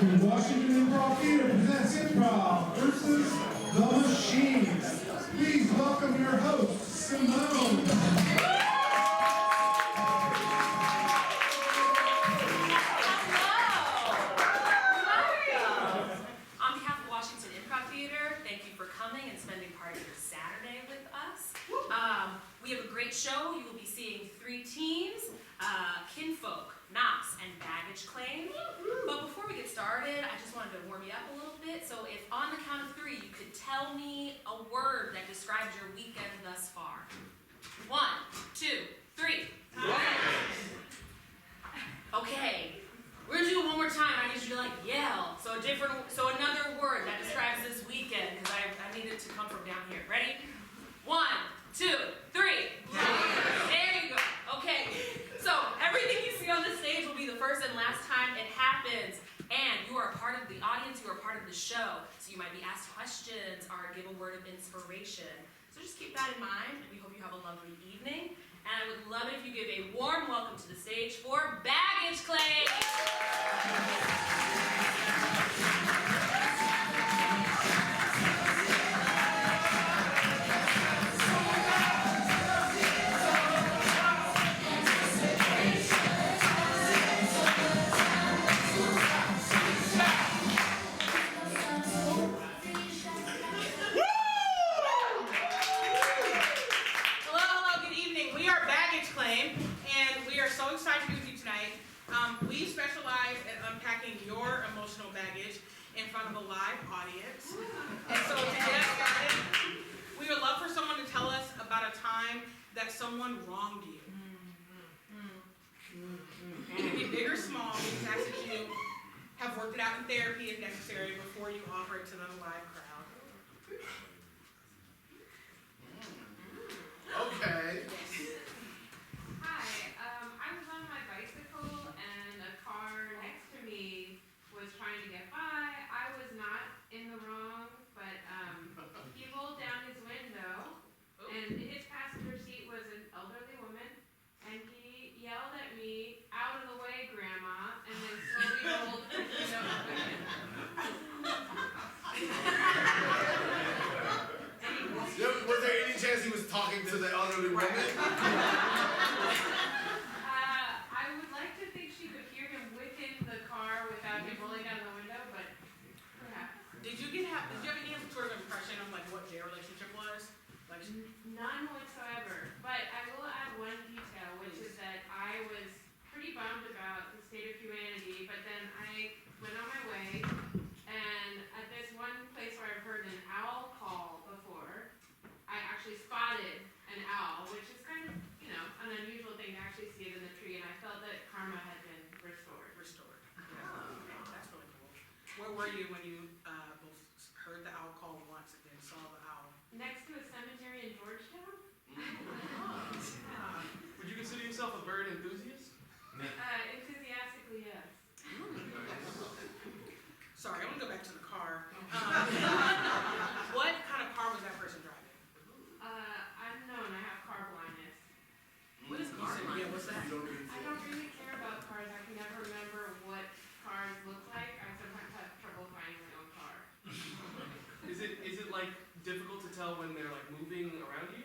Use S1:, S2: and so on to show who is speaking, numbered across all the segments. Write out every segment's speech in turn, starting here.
S1: Washington Improv Theater presents Improv versus the Machines. Please welcome your host, Simone.
S2: We have a great show. You will be seeing three teams, Kinfolk, Knox, and Baggage Claim. But before we get started, I just wanted to warm you up a little bit. So if on the count of three, you could tell me a word that describes your weekend thus far. 1, 2, 3. Okay, we're gonna do it one more time. I need you to yell. So another word that describes this weekend, because I need it to come from down here. Ready? 1, 2, 3. There you go. Okay. So everything you see on the stage will be the first and last time it happens. And you are a part of the audience. You are a part of the show. So you might be asked questions or give a word of inspiration. So just keep that in mind. And we hope you have a lovely evening. And I would love it if you give a warm welcome to the stage for Baggage Claim.
S3: We specialize in unpacking your emotional baggage in front of a live audience. And so to get us started, we would love for someone to tell us about a time that someone wronged you. It can be big or small. We just ask that you have worked it out in therapy if necessary before you offer it to the live crowd.
S4: Okay.
S5: Hi, I was on my bicycle and a car next to me was trying to get by. I was not in the wrong, but he rolled down his window and his passenger seat was an elderly woman and he yelled at me, "Out of the way, Grandma," and then slowly rolled his window open.
S4: Was there any chance he was talking to the elderly woman?
S5: I would like to think she could hear him within the car without him rolling down the window, but perhaps.
S3: Did you have any sort of impression of what their relationship was?
S5: None whatsoever. But I will add one detail, which is that I was pretty bummed about the state of humanity, but then I went on my way, and at this one place where I've heard an owl call before, I actually spotted an owl, which is kind of, an unusual thing to actually see it in the tree, and I felt that karma had been restored.
S3: That's really cool. Where were you when you both heard the owl call once and then saw the owl?
S5: Next to a cemetery in Georgetown?
S6: Would you consider yourself a bird enthusiast?
S5: Enthusiastically, yes.
S3: Sorry, I want to go back to the car. What kind of car was that person driving?
S5: Unknown. I have car blindness.
S2: What is car blindness?
S3: Yeah, what's that?
S5: I don't really care about cars. I can never remember what cars look like. I sometimes have trouble finding my own car.
S6: Is it difficult to tell when they're moving around you?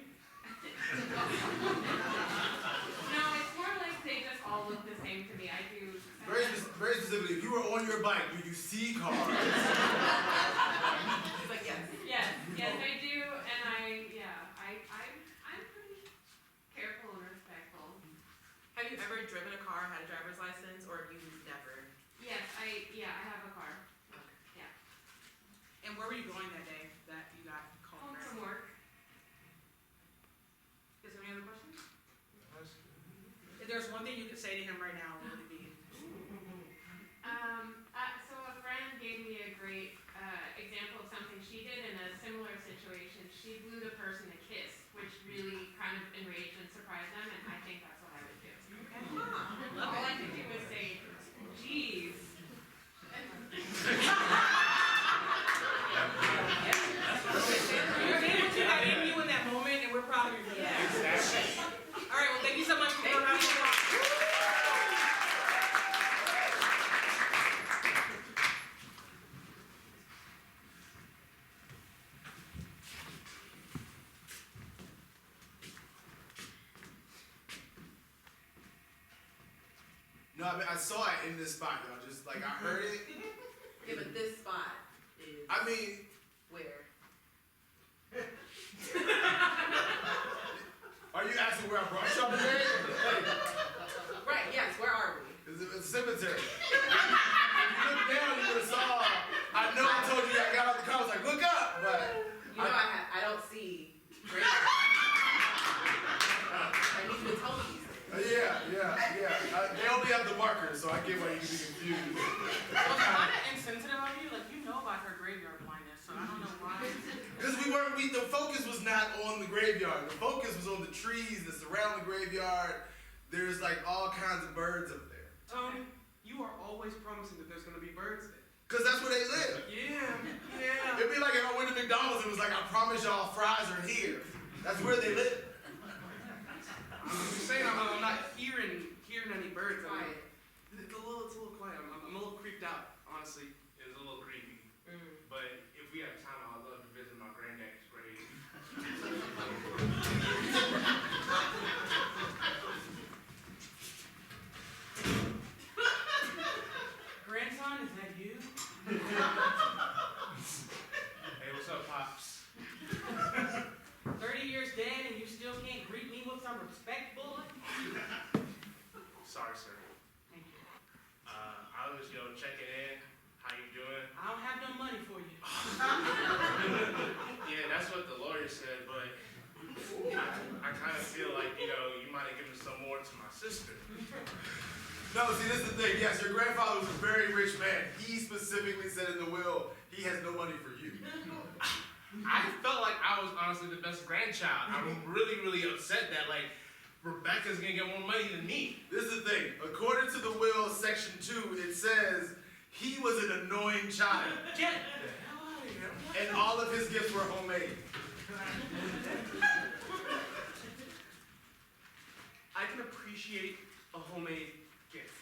S5: No, it's more like they just all look the same to me. I do.
S4: Very specifically, if you were on your bike, do you see cars?
S2: He's like, yes.
S5: Yes, I do, and I'm pretty careful and respectful.
S2: Have you ever driven a car, had a driver's license, or have you never?
S5: Yes, I have a car.
S2: Okay.
S5: Yeah.
S3: And where were you going that day that you got called?
S5: Home from work.
S3: Is there any other questions? If there's one thing you could say to him right now, what would it be?
S5: So a friend gave me a great example of something she did in a similar situation. She blew the person a kiss, which really kind of enraged and surprised them, and I think that's what I would do. Okay? All I could do was say, "Geez."
S4: No, I mean, I saw it in this spot, y'all. Just like I heard it.
S7: Yeah, but this spot is
S4: I mean,
S7: where?
S4: are you asking where I brought y'all today?
S7: Right, yes, where are we?
S4: It's a cemetery. If you look down, you would have saw. I know I told you I got out the car. I was like, look up, but
S7: You know I don't see great. I need you to tell me these things.
S4: yeah. They only have the markers, so I get why you can be confused.
S3: Well, it's kind of insensitive of you. Like, you know about her graveyard blindness, so I don't know why.
S4: Because the focus was not on the graveyard. The focus was on the trees that surround the graveyard. There's like all kinds of birds up there.
S6: Tony, you are always promising that there's gonna be birds there.
S4: Because that's where they live.
S6: Yeah.
S4: It'd be like if I went to McDonald's and was like, I promise y'all fries are here. That's where they live.
S6: I'm just saying I'm not hearing any birds. I mean,
S7: Quiet.
S6: it's a little quiet. I'm a little creeped out, honestly.
S8: It was a little creepy,
S7: Mm.
S8: but if we have time, I'd love to visit my granddad's grave.
S3: Grandson, is that you?
S8: Hey, what's up, Pops?
S3: 30 years dead and you still can't greet me with some respect, boy?
S8: Sorry, sir.
S3: Thank you.
S8: I was, checking in. How you doing?
S3: I don't have no money for you.
S8: Yeah, that's what the lawyer said, but I kind of feel like, you might have given some more to my sister.
S4: No, see, this is the thing. Yes, your grandfather was a very rich man. He specifically said in the will, he has no money for you.
S8: I felt like I was honestly the best grandchild. I'm really, really upset that, Rebecca's gonna get more money than me.
S4: This is the thing. According to the will, section 2, it says he was an annoying child.
S3: Get the hell out of here.
S4: And all of his gifts were homemade.
S6: I can appreciate a homemade gift.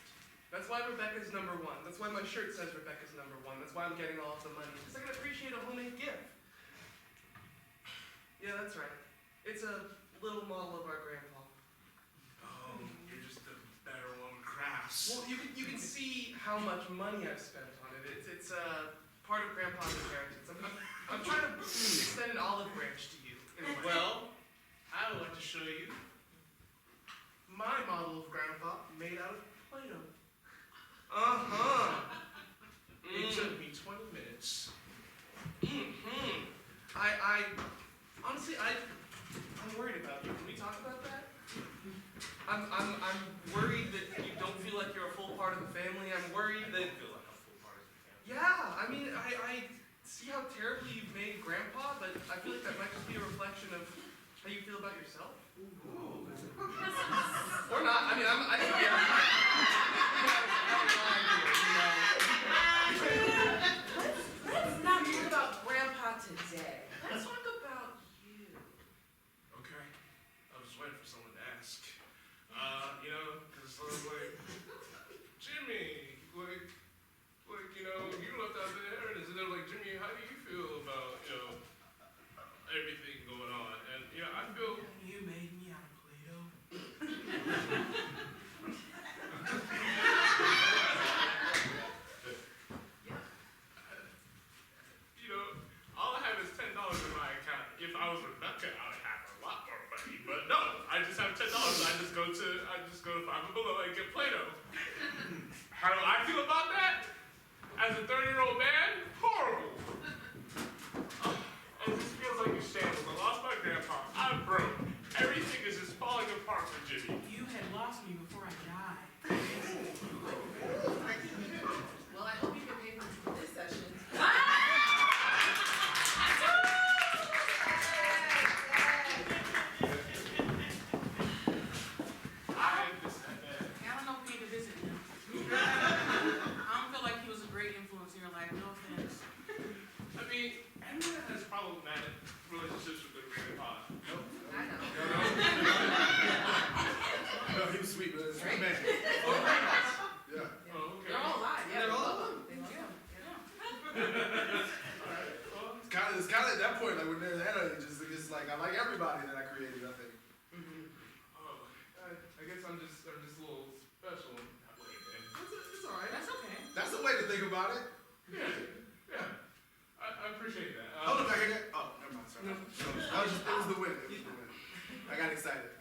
S6: That's why Rebecca's number one. That's why my shirt says Rebecca's number one. That's why I'm getting all of the money. Because I can appreciate a homemade gift. Yeah, that's right. It's a little model of our grandpa.
S8: Oh, you're just a better one with crafts.
S6: Well, you can see how much money I've spent on it. It's part of Grandpa's inheritance. I'm trying to extend an olive branch to you. In a way.
S8: Well, I would like to show you my model of grandpa made out of Play-Doh. It took me 20 minutes.
S6: I honestly, I'm worried about you. Can we talk about that? I'm worried that you don't feel like you're a full part of the family. I'm worried that.
S8: I feel like I'm full part of the family.
S6: Yeah, I mean, I see how terribly you've made Grandpa, but I feel like that might just be a reflection of how you feel about yourself. Or not. I mean, I think we have
S7: Let's not talk about Grandpa today. Let's talk about you.
S8: Okay. I was just waiting for someone to ask. Because Jimmy, you left out there, and they're like, Jimmy, how do you feel about, everything going on? And, I feel.
S3: You made me out of Play-Doh.
S8: All I have is $10 in my account. If I was Rebecca, I would have a lot more money. But no, I just have $10. I just go to Five and Below and get Play-Doh. How do I feel about that? As a 30-year-old man, horrible. It just feels like a shambles. I lost my grandpa. I'm broke. Everything is just falling apart for Jimmy.
S3: You had lost me before I died.
S7: Well, I hope you can pay for this session.
S8: I understand that.
S3: I don't know if we need to visit him. I don't feel like he was a great influence in your life. No offense.
S8: I mean, everyone has problematic relationships with their grandpa. Nope.
S7: I know.
S4: No, he was sweet, but it's
S7: Right?
S4: man.
S8: Oh,
S4: Yeah.
S8: oh, okay.
S7: They're all alive. Yeah,
S6: They're
S7: they
S6: all
S7: love
S6: alive.
S7: him. They love him.
S4: It's kind of at that point, like when they're that age, it's just like I like everybody that I created. I think.
S8: Oh, I guess I'm just a little special in that way, man.
S4: about it.
S8: Yeah. I appreciate that.
S4: Oh, look, I hear that. Oh, never mind. Sorry. No, it was the wind. It was the wind. I got excited.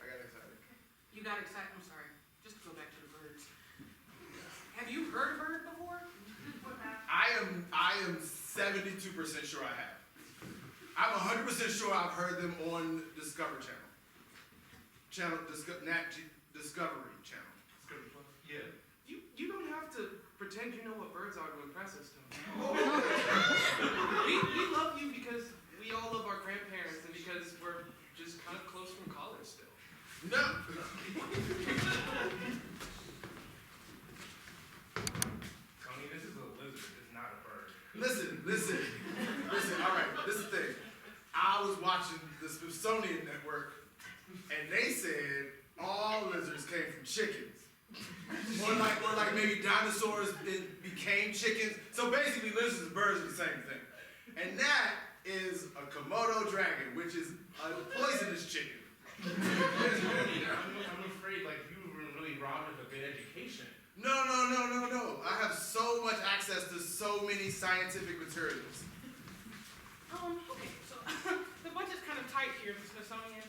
S3: You got excited. I'm sorry. Just to go back to the birds. Have you heard a bird before?
S4: I am 72% sure I have. I'm 100% sure I've heard them on Discovery Channel. Discovery Channel.
S6: Yeah. You don't have to pretend you know what birds are to impress us, Tony. we love you because we all love our grandparents and because we're just kind of close from college still.
S4: No.
S8: Tony, this is a lizard. It's not a bird.
S4: Listen. All right, this is the thing. I was watching the Smithsonian Network, and they said all lizards came from chickens. Or like maybe dinosaurs became chickens. So basically, lizards and birds are the same thing. And that is a Komodo dragon, which is a poisonous chicken.
S8: I'm afraid you were really robbed of a good education.
S4: No. I have so much access to so many scientific materials.
S3: Okay, so the budget's kind of tight here at the Smithsonian.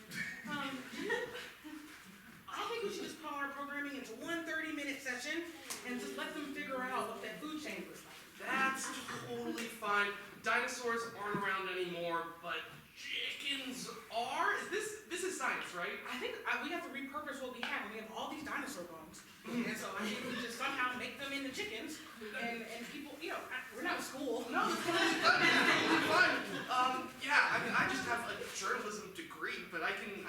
S3: I think we should just put all our programming into one 30-minute session and just let them figure out what that food chain looks like.
S6: That's totally fine. Dinosaurs aren't around anymore, but chickens are? This is science, right?
S3: I think we have to repurpose what we have. We have all these dinosaur bones. And so I think we just somehow make them into chickens and people, we're not in school.
S6: No, it's totally fine. Yeah, I mean, I just have a journalism degree, but I can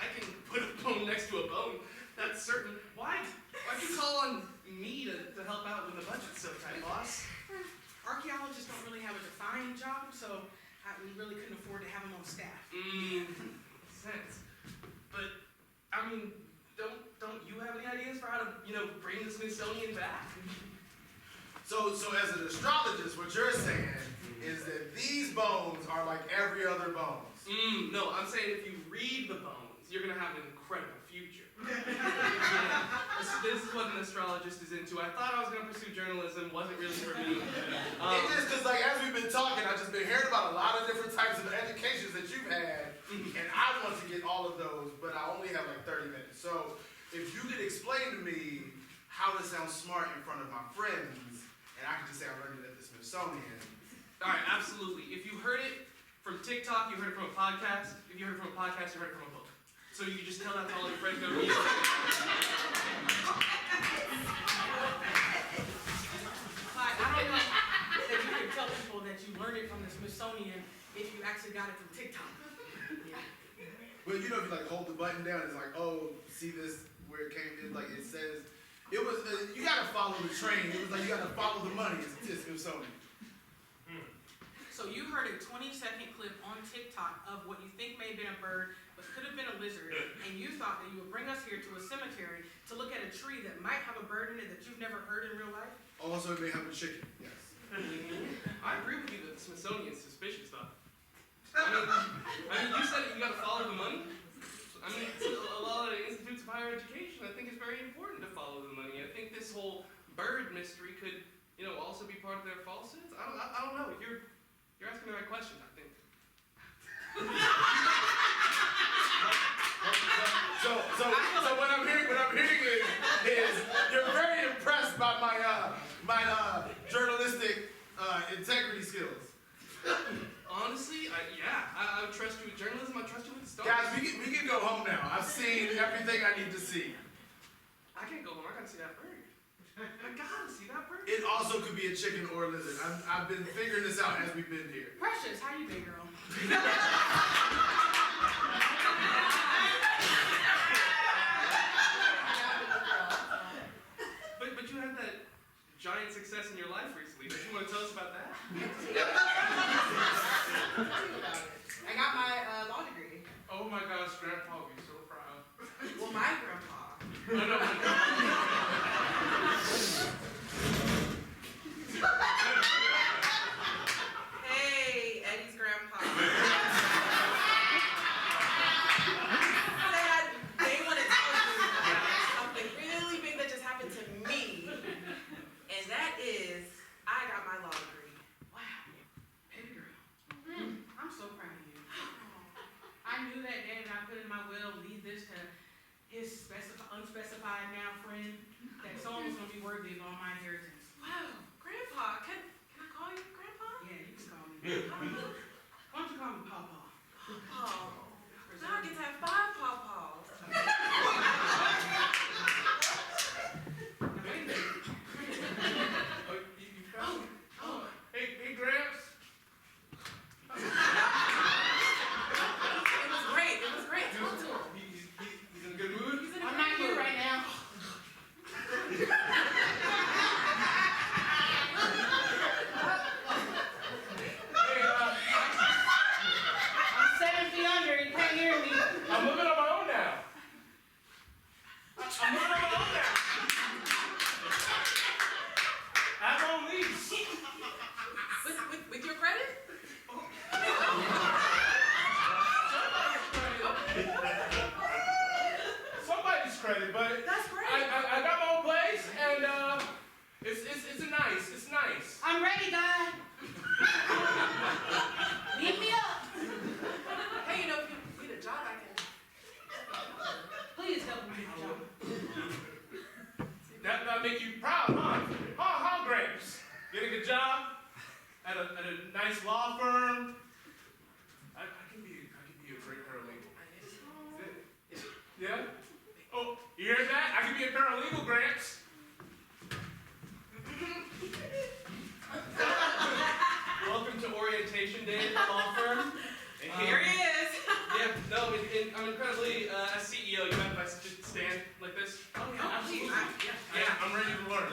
S6: put a bone next to a bone. That's certain. Why'd you call on me to help out when the budget's so tight, boss?
S3: Archaeologists don't really have a defined job, so we really couldn't afford to have them on staff.
S6: Makes sense. But, I mean, don't you have any ideas for how to, bring the Smithsonian back?
S4: So as an astrologist, what you're saying is that these bones are like every other bones.
S6: No, I'm saying if you read the bones, you're gonna have an incredible future. This is what an astrologist is into. I thought I was gonna pursue journalism, wasn't really for me.
S4: It's just because, as we've been talking, I've just been hearing about a lot of different types of educations that you've had, and I want to get all of those, but I only have 30 minutes. So if you could explain to me how to sound smart in front of my friends, and I can just say I learned it at the Smithsonian.
S6: All right, absolutely. If you heard it from TikTok, you heard it from a podcast. If you heard it from a podcast, you heard it from a book. So you can just tell that to all your friends. Go, yeah.
S3: But I don't know that you can tell people that you learned it from the Smithsonian if you actually got it from TikTok.
S4: Well, if you hold the button down, it's like, oh, see this where it came in, it says, it was, you gotta follow the train. It was you gotta follow the money. It's Smithsonian.
S3: So you heard a 20-second clip on TikTok of what you think may have been a bird, but could have been a lizard, and you thought that you would bring us here to a cemetery to look at a tree that might have a bird in it that you've never heard in real life?
S4: Also, it may have a chicken, yes.
S6: I agree with you that the Smithsonian's suspicious, though. I mean, you said it, you gotta follow the money. I mean, a lot of institutes of higher education, I think it's very important to follow the money. I think this whole bird mystery could, also be part of their falsehoods. I don't know. You're asking the right questions, I think.
S4: So what I'm hearing is you're very impressed by my journalistic integrity skills.
S6: Honestly, I would trust you with journalism. I trust you with the stars.
S4: Guys, we can go home now. I've seen everything I need to see.
S6: I can't go home. I gotta see that bird. I gotta see that bird.
S4: It also could be a chicken or a lizard. I've been figuring this out as we've been here.
S3: Precious, how you been, girl?
S6: But you had that giant success in your life recently. Don't you want to tell us about that?
S7: I got my law degree.
S8: Oh my gosh, Grandpa will be so proud.
S7: Well, my grandpa.
S8: Oh, no.
S7: Hey, Eddie's grandpa. They want to tell you something really big that just happened to me, and that is I got my law degree.
S8: at a nice law firm. I can be a great paralegal. Yeah? Oh, you hear that? I can be a paralegal, Gramps.
S6: Welcome to orientation day at the law firm.
S3: And here he is.
S6: Yeah, no, I'm incredibly, as CEO, you mind if I just stand like this?
S3: Oh, yeah, absolutely.
S8: Yeah, I'm ready to learn.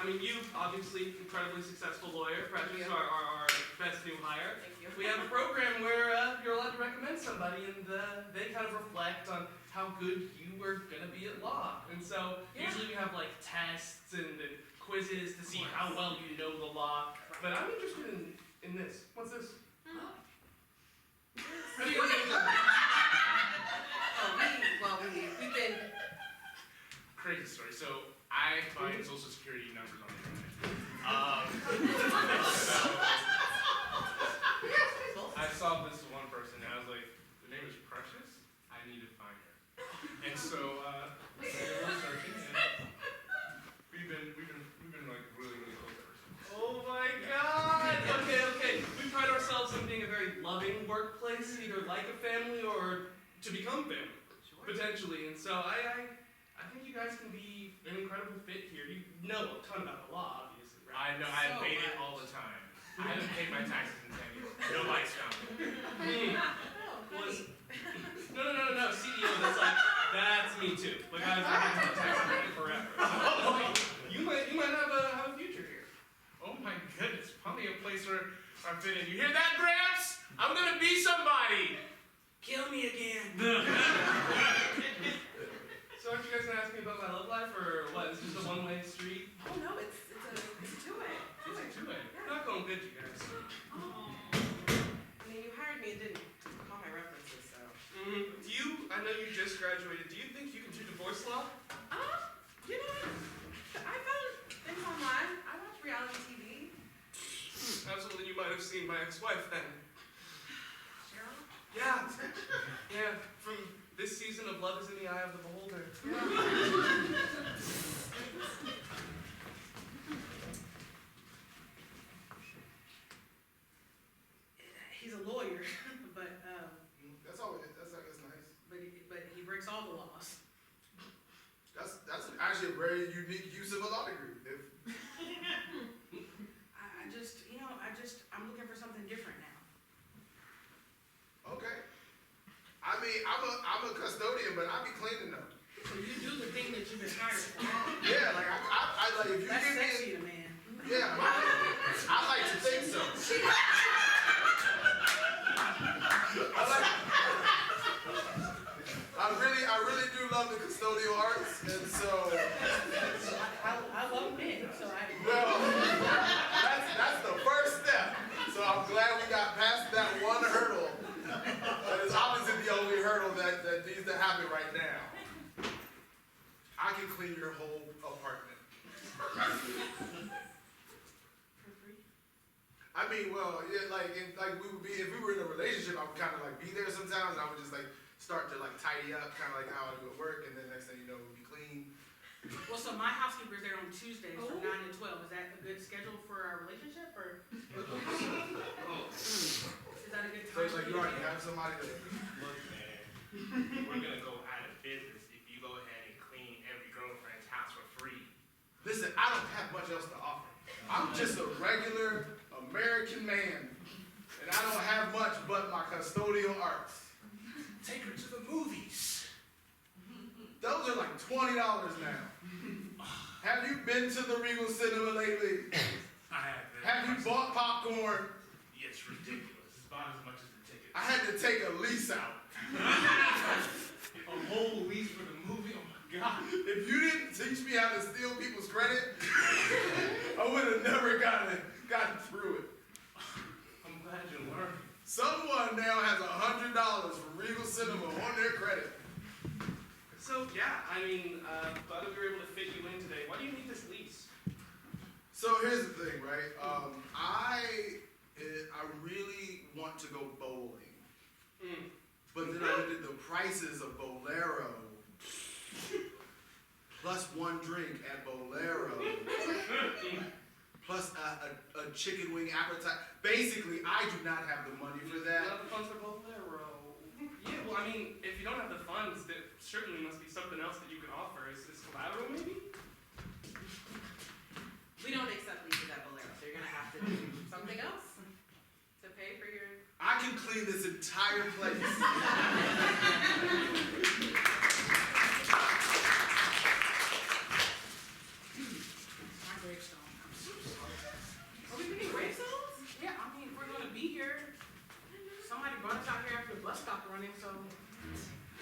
S6: I mean, you, obviously, incredibly successful lawyer, Precious, our best new hire.
S3: Thank you.
S6: We have a program where you're allowed to recommend somebody, and they kind of reflect on how good you were gonna be at law. And so, usually we have like tests and quizzes to see how well you know the law. But I'm interested in this. What's this? How do you think
S3: We've been.
S8: Crazy story. So I find social security numbers on the internet. I saw this one person and I was like, her name is Precious. I need to find her. And so we did a little searching and we've been like really close ever since.
S6: Oh my God! Okay. We pride ourselves on being a very loving workplace, either like a family or to become family, potentially. And so I think you guys can be an incredible fit here. You know a ton about the law, obviously, right?
S8: I know, I paid it all the time. I haven't paid my taxes in 10 years. Nobody's found me.
S6: No, CEO, that's me too. Like, I've had my taxes paid forever. So, you might have a future here.
S8: Oh my goodness, probably a place where I fit in. You hear that, Gramps? I'm gonna be somebody.
S3: Kill me again.
S6: So aren't you guys gonna ask me about my love life, or what? Is this just a one-way street?
S3: Oh no, it's a two-way.
S6: It's a two-way. Not going good, you guys.
S3: I mean, you hired me and didn't call my references, so.
S6: I know you just graduated. Do you think you can do divorce law?
S3: You know what? I found things online. I watch reality TV.
S6: Absolutely, you might have seen my ex-wife then.
S3: Cheryl?
S6: Yeah, from this season of Love is in the Eye of the Beholder.
S3: He's a lawyer, but
S4: That's nice.
S3: but he breaks all the laws.
S4: That's actually a very unique use of a law degree.
S3: I'm looking for something different now.
S4: Okay. I mean, I'm a custodian, but I be cleaning them.
S3: So you do the thing that you've been hired for.
S4: Yeah, like I like if you
S3: That's
S4: give me.
S3: sexy to man.
S4: Yeah, I like to think so. I really do love the custodial arts, and so.
S3: I love men, so
S4: Well, that's the first step. So I'm glad we got past that one hurdle. That is obviously the only hurdle that needs to happen right now. I can clean your whole apartment. I mean, well, yeah, we would be if we were in a relationship. I would kind of like be there sometimes. And I would just like start to like tidy up, kind of like how I do at work, and then next thing you know, it would be clean.
S3: Well, so my housekeeper's there on Tuesdays from 9 to 12. Is that a good schedule for our relationship, or is that a good
S4: So
S3: time?
S4: like you already have somebody that.
S8: Look, man, we're gonna go out of business if you go ahead and clean every girlfriend's house for free.
S4: Listen, I don't have much else to offer. I'm just a regular American man, and I don't have much but my custodial arts.
S8: Take her to the movies.
S4: Those are like $20 now. Have you been to the Regal Cinema lately?
S8: I
S4: Have you bought popcorn?
S8: It's ridiculous. It's about as much as the ticket.
S4: I had to take a lease out.
S8: A whole lease for the movie? Oh my God.
S4: If you didn't teach me how to steal people's credit, I would have never gotten through it.
S8: I'm glad you learned.
S4: Someone now has $100 for Regal Cinema on their credit.
S6: So yeah, I mean, glad that we were able to fit you in today. Why do you need this lease?
S4: So here's the thing, right? I really want to go bowling, but then I looked at the prices of Bolero, plus one drink at Bolero, plus a a chicken wing appetite. Basically, I do not have the money for
S6: You
S4: that.
S6: have the funds for both there, bro. Yeah, well, I mean, if you don't have the funds, there certainly must be something else that you can offer. Is this collateral, maybe?
S7: We don't accept leases at Bolero, so you're gonna have to do something else to pay for your.
S4: I can clean this entire place.
S3: My gravestone.
S7: Are we picking gravestones?
S3: Yeah, I mean, if we're gonna be here. Somebody brought us out here after the bus stopped running, so.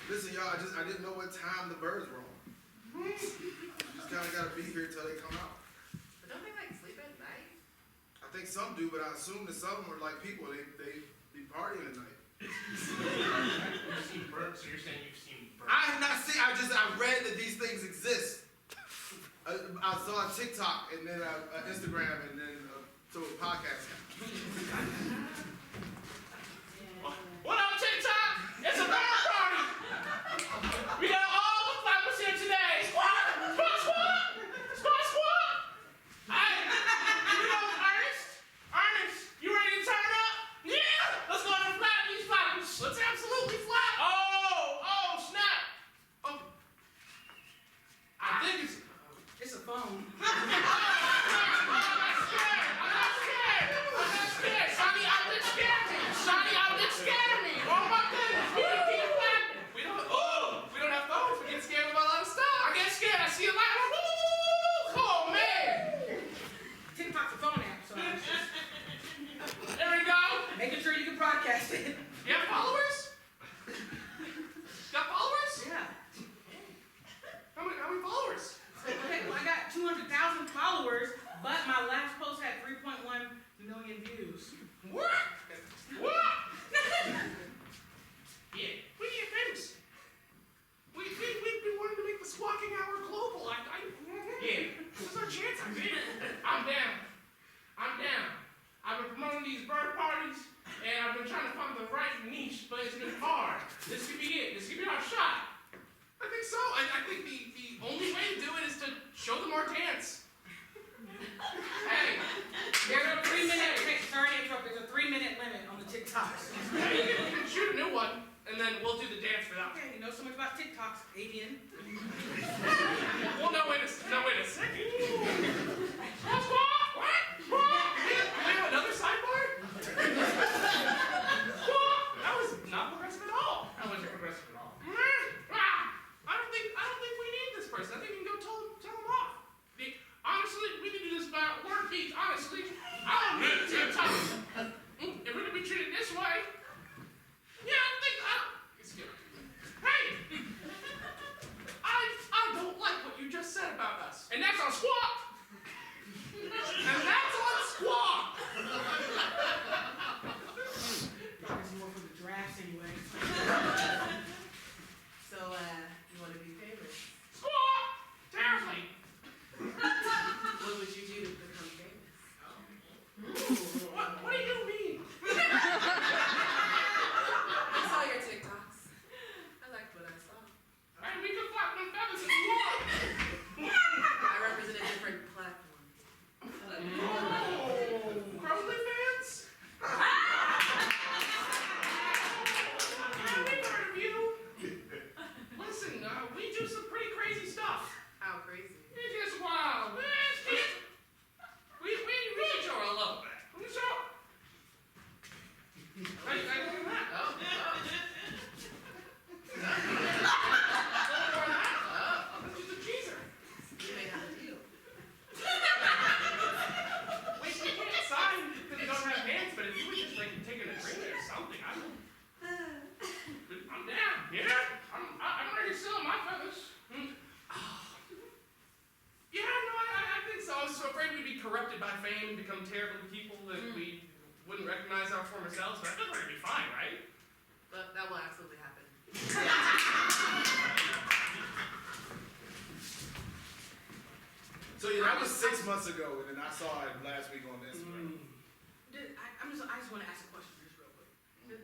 S4: Listen, y'all, I didn't know what time the birds were on. You just kind of got to be here till they come out.
S7: But don't they like sleep at night?
S4: I think some do, but I assume that some are like people. They be partying at night.
S8: You've seen birds, so you're saying you've seen birds.
S4: I have not seen. I read that these things exist. I saw a TikTok and then Instagram and then so a podcast.
S8: What up, TikTok? It's a bird party! We got all the flappers here today! Squawk! Squawk, squawk! Squawk, squawk! Hey! You know, Ernest, you ready to turn up? Yeah! Let's go ahead and flap these flappers! Let's absolutely flap! Oh, snap! Oh. I think
S3: It's a phone.
S8: I'm not scared! Sonny, I did scare me! Sonny, I did scare me! Oh my goodness! We can keep flapping!
S6: We don't have phones. We get scared about a lot of stuff.
S8: I get scared. I see a light. Woo! Oh man!
S3: TikTok's a phone app, so
S8: There we go.
S3: making sure you can broadcast it.
S8: You have followers? Got followers?
S3: Yeah.
S8: How many followers?
S3: Okay, well, I got 200,000 followers, but my last post had 3.1 million views.
S8: What? What? Yeah, we get famous. We've been wanting to make the squawking hour global. Yeah, this is our chance. I'm down. I've been promoting these bird parties, and I've been trying to find the right niche, but it's been hard. This could be it. This could be our shot.
S6: I think so. I think the only way to do it is to show them our dance.
S8: Hey,
S3: There's a 3-minute, sorry to interrupt, there's a 3-minute limit on the TikToks.
S8: you can shoot a new one, and then we'll do the dance for that.
S3: Okay, you know so much about TikToks, alien.
S8: Well, no, wait a second. What?
S6: We have another sidebar? That was not progressive at all.
S8: That wasn't progressive at all.
S6: I don't think we need this person. I think we can go tell him off.
S8: Honestly, we can do this by word beats. Honestly, I don't need TikTok. If we're gonna be treated this way, yeah, excuse me. Hey, I don't like what you just said about us, and that's on squawk. And that's on squawk.
S3: There's more for the drafts anyway.
S7: So, you want to be famous?
S8: Squawk. Terribly.
S7: What would you do to become famous?
S8: What do you mean?
S7: I saw your TikToks. I liked what I saw.
S8: Hey, we can flap them feathers if you want.
S7: I represent a different platform.
S8: Crowley fans? Yeah, we've heard of you. Listen, we do some pretty crazy stuff.
S7: How crazy.
S8: It's just wild. We should show her a little bit. We should show her. How you doing that?
S7: Oh.
S8: That's just a teaser.
S7: You may have a deal.
S8: We can't sign because we don't have hands, but if you were just like taking a drink or something, I'm down. Yeah, I'm ready to sell my feathers. Yeah, no, I think so. I was so afraid we'd be corrupted by fame and become terrible people that we wouldn't recognize our former selves, but I think we're gonna be fine, right?
S7: But that will absolutely happen.
S4: So yeah, that was 6 months ago, and then I saw it last week on Instagram.
S3: I just want to ask a question just real quick.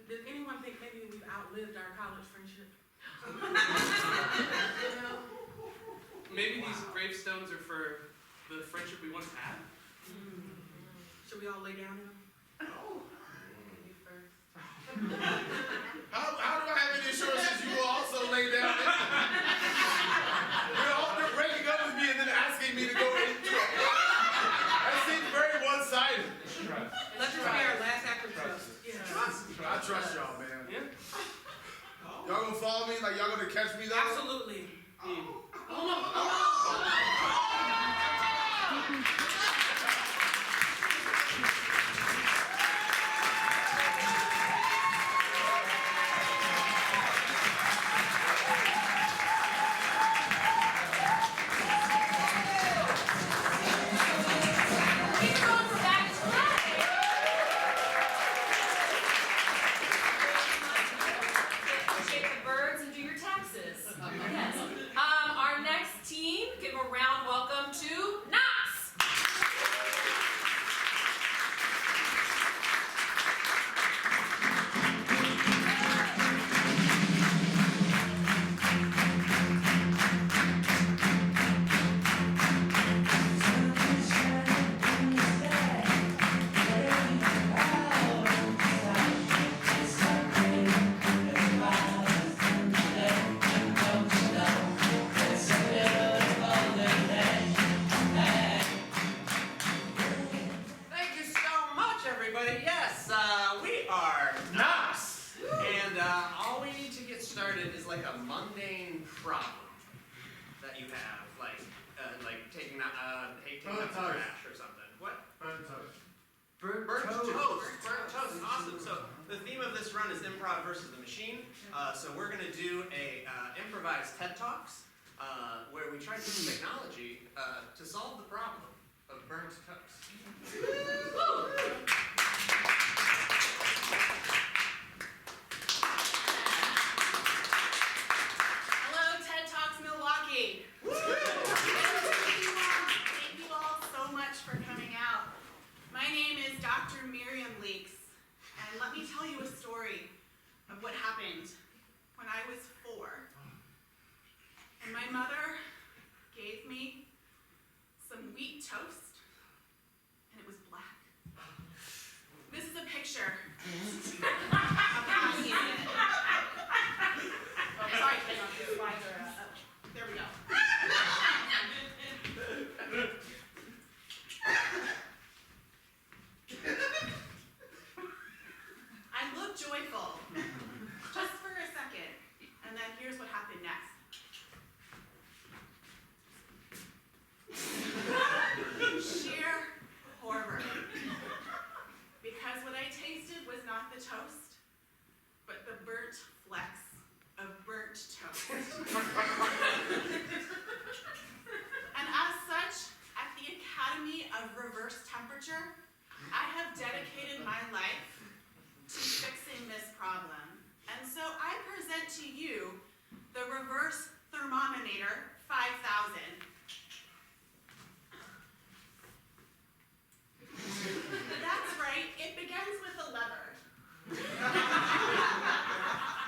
S3: Does anyone think maybe we've outlived our college friendship?
S6: Maybe these gravestones are for the friendship we once had.
S3: Should we all lay down in them?
S5: You first.
S4: How do I have any assurances you will also lay down? They're breaking up with me and then asking me to go into it. That seems very one-sided.
S3: Let this be our last act of trust.
S4: I trust y'all, man.
S6: Yeah.
S4: Y'all gonna follow me? Like y'all gonna catch me though?
S3: Absolutely.
S2: Keep going for baggage play. Shake the birds and do your taxes. Yes. Our next team, give a round welcome to Knox.
S9: Thank you so much, everybody. Yes, we are Knox. And all we need to get started is like a mundane problem that you have, like taking out the trash or something. What?
S4: Burnt toast.
S9: Burnt toast. Burnt toast. Awesome. So the theme of this run is improv versus the machine. So we're gonna do a improvised TED Talks where we try to use technology to solve the problem of burnt toast.
S10: Hello, TED Talks Milwaukee. Thank you all so much for coming out. My name is Dr. Miriam Leaks, and let me tell you a story of what happened when I was 4. And my mother gave me some wheat toast, and it was black. This is a picture of how he did it. Oh, sorry, these slides are there we go. I looked joyful, just for a second, and then here's what happened next. Sheer horror. Because what I tasted was not the toast, but the burnt flecks of burnt toast. And as such, at the Academy of Reverse Temperature, I have dedicated my life to fixing this problem. And so I present to you the Reverse Thermometer 5000. That's right, it begins with a lever,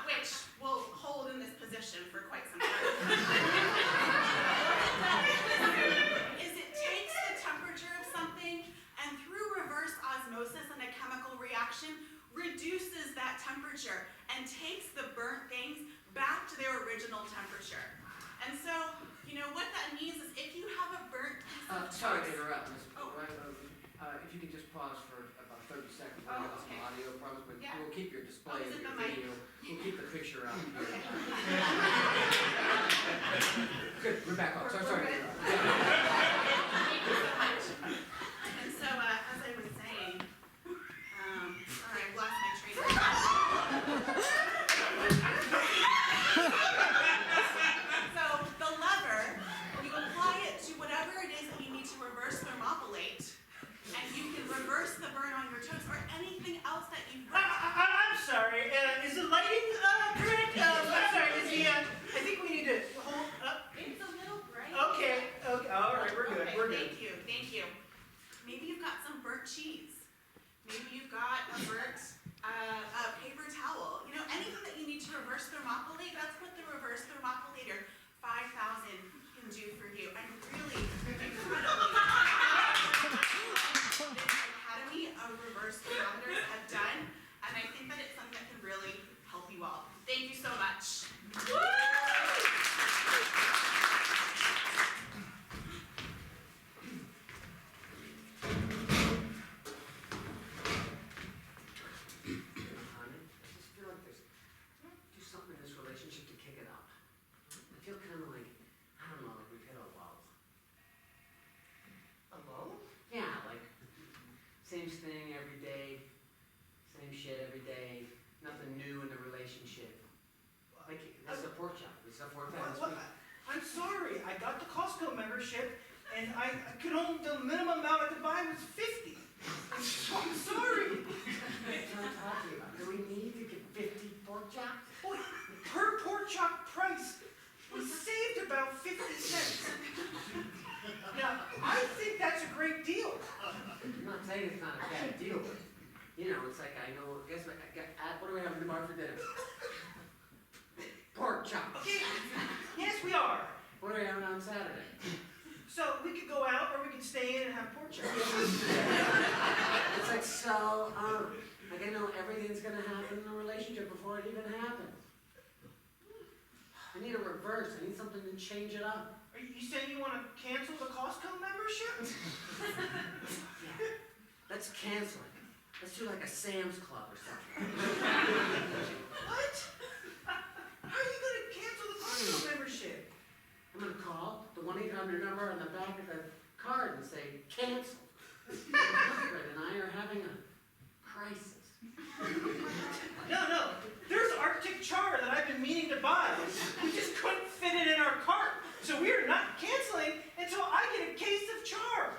S10: which will hold in this position for quite some time. What it does is it takes the temperature of something and through reverse osmosis and a chemical reaction, reduces that temperature and takes the burnt things back to their original temperature. And so, you know, what that means is if you have a burnt piece of
S11: Sorry to
S10: toast-
S11: interrupt, Ms.
S10: Oh.
S11: If you could just pause for about 30 seconds, we'll
S10: Oh,
S11: have some
S10: okay.
S11: audio problems, but
S10: Yeah.
S11: we'll keep your display
S10: is
S11: of
S10: it
S11: your
S10: the mic?
S11: video. We'll keep the picture out.
S10: Okay.
S11: Good, we're back on. Sorry to
S10: We're good?
S11: interrupt.
S10: Thank you so much. And so, as I was saying, sorry, I've lost my train of thought. So, the lever, you apply it to whatever it is that you need to reverse thermopylate, and you can reverse the burn on your toast or anything else that you've burnt.
S12: I'm sorry, is the lighting correct? I'm sorry, is the, I think we need to hold up.
S10: It's a little bright.
S12: Okay, all right, we're good,
S10: Okay,
S12: we're good.
S10: Thank you. Maybe you've got some burnt cheese. Maybe you've got a burnt paper towel. You know, anything that you need to reverse thermopylate, that's what the Reverse Thermopylator 5000 can do for you. I'm really incredibly Academy
S12: got the Costco membership, and the minimum amount I could buy was 50. So I'm sorry.
S11: That's what I'm talking about. Do we need to get 50 pork chops?
S12: Boy, per pork chop price, we saved about 50 cents. Now, I think that's a great deal.
S11: I'm not saying it's not a bad deal, but, you know, it's like I know, guess what, what do we have in the bar for dinner? Pork chops.
S12: Okay. Yes, we are.
S11: What are we having on Saturday?
S12: So we could go out or we could stay in and have pork chops.
S11: It's like, so, like I know everything's gonna happen in a relationship before it even happens. I need a reverse. I need something to change it up.
S12: Are you saying you want to cancel the Costco membership?
S11: Yeah. Let's cancel it. Let's do like a Sam's Club or something.
S12: What? How are you going to cancel the Costco membership?
S11: I'm gonna call the 1-800 number on the back of the card and say, cancel. My husband and I are having a crisis.
S12: No. There's Arctic char that I've been meaning to buy. We just couldn't fit it in our cart. So we are not canceling until I get a case of char.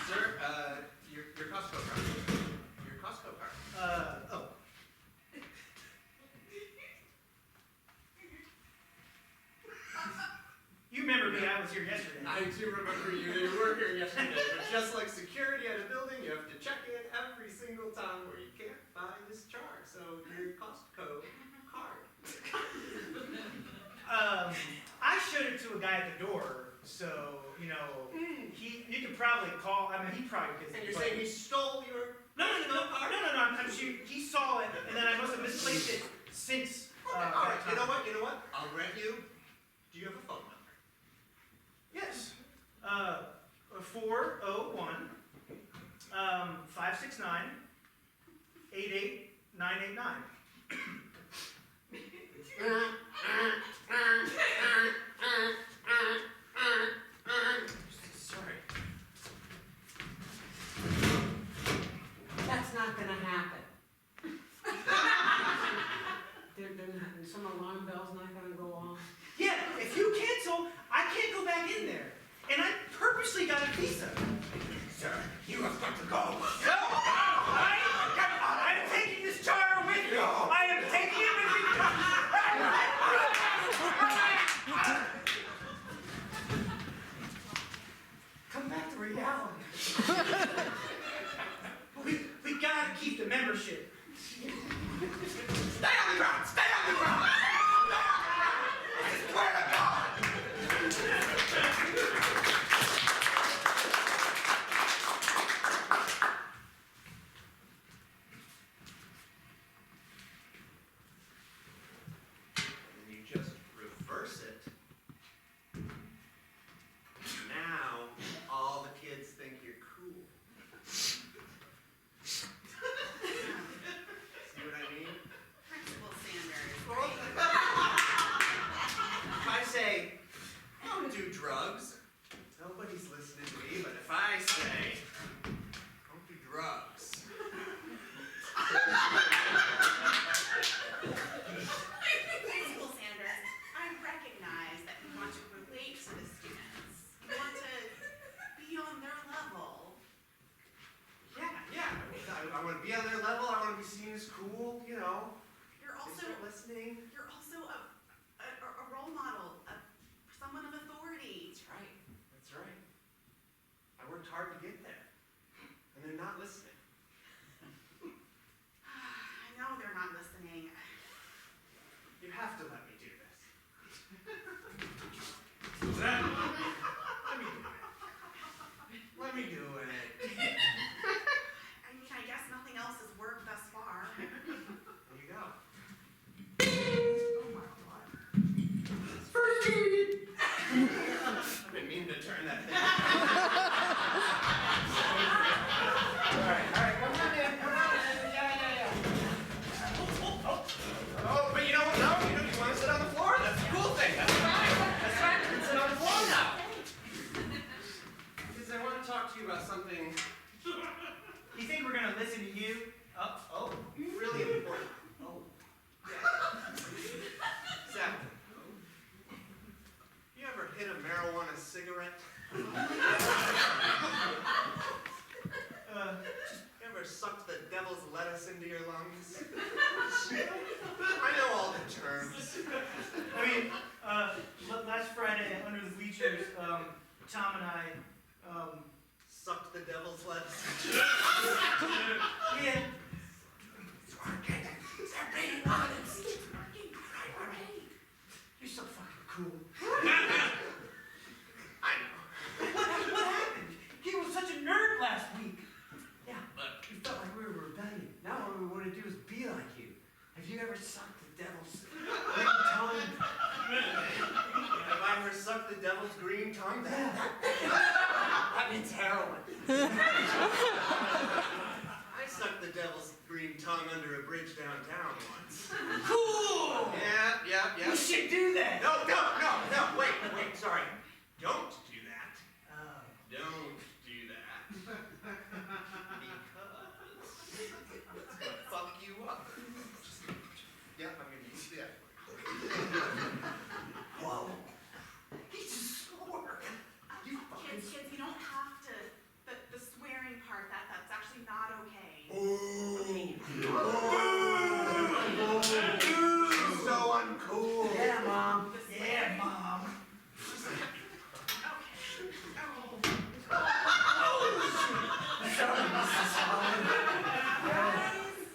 S9: Sir, your Costco card. Your Costco card.
S12: Oh. You remember me, I was here yesterday.
S9: I do remember you. You were here yesterday, but just like security at a building, you have to check in every single time where you can't buy this char. So your Costco card.
S12: I showed it to a guy at the door, so, you know, you could probably call, I mean, he probably could.
S9: And you're saying he stole your
S12: No, I'm sure he saw it, and then I must have misplaced it since.
S9: all right, you know what? I'll grant you. Do you have a phone number?
S12: Yes. 401 569 88989.
S11: Sorry. That's not gonna happen. Some alarm bell's not gonna go off.
S12: Yeah, if you cancel, I can't go back in there. And I purposely got a visa.
S9: Sir, you have got to go.
S12: No! I'm taking this jar with me. I am taking it with me.
S11: Come back to reality.
S12: We gotta keep the membership.
S9: Stay on the ground! Stay on the ground! I swear to God! And you just reverse it. Now, all the kids think you're cool. See what I mean?
S10: Principal Sanders.
S9: If I say, don't do drugs, nobody's listening to me, but if I say, don't do drugs.
S10: Principal Sanders, I recognize that you want to relate to the students. You want to be on their level.
S9: Yeah. I want to be on their level. I want to be seen as cool, you know.
S10: You're
S9: They
S10: also
S9: start listening.
S10: a role model, someone of authority.
S9: That's right. That's right. I worked hard to get there. And they're not listening.
S10: I know they're not listening.
S9: You have to let me do this. Let me do it.
S10: I mean, I guess nothing else has worked thus far.
S9: There you go.
S10: Oh my God.
S9: First period. I've been meaning to turn that thing.
S11: All right, come on in. Yeah.
S9: Oh, but you know what? No, you want to sit on the floor? That's the cool thing. That's right. That's right. You can sit on the floor now. You ever sucked the devil's lettuce into your lungs? I know all the terms.
S12: I mean, last Friday under the bleachers, Tom and I,
S9: Sucked the devil's lettuce.
S12: yeah,
S11: They're being honest. You're so fucking cool.
S9: I know.
S12: what happened? He was such a nerd last week.
S11: Yeah, but you felt like we were rebellion. Now what we want to do is be like you. Have you ever sucked the devil's green tongue?
S9: Have I ever sucked the devil's green tongue?
S11: That means heroin.
S9: I sucked the devil's green tongue under a bridge downtown once.
S12: Cool!
S9: Yeah.
S12: We should do that!
S9: No, wait, sorry. Don't do that. Don't do that. Because it's gonna fuck you up. Yeah, I'm gonna use that.
S11: Whoa. He just swore. You fucking...
S10: Kids, you don't have to, the swearing part, that's actually not okay.
S9: She's so uncool.
S11: Yeah, Mom.
S12: Yeah, Mom.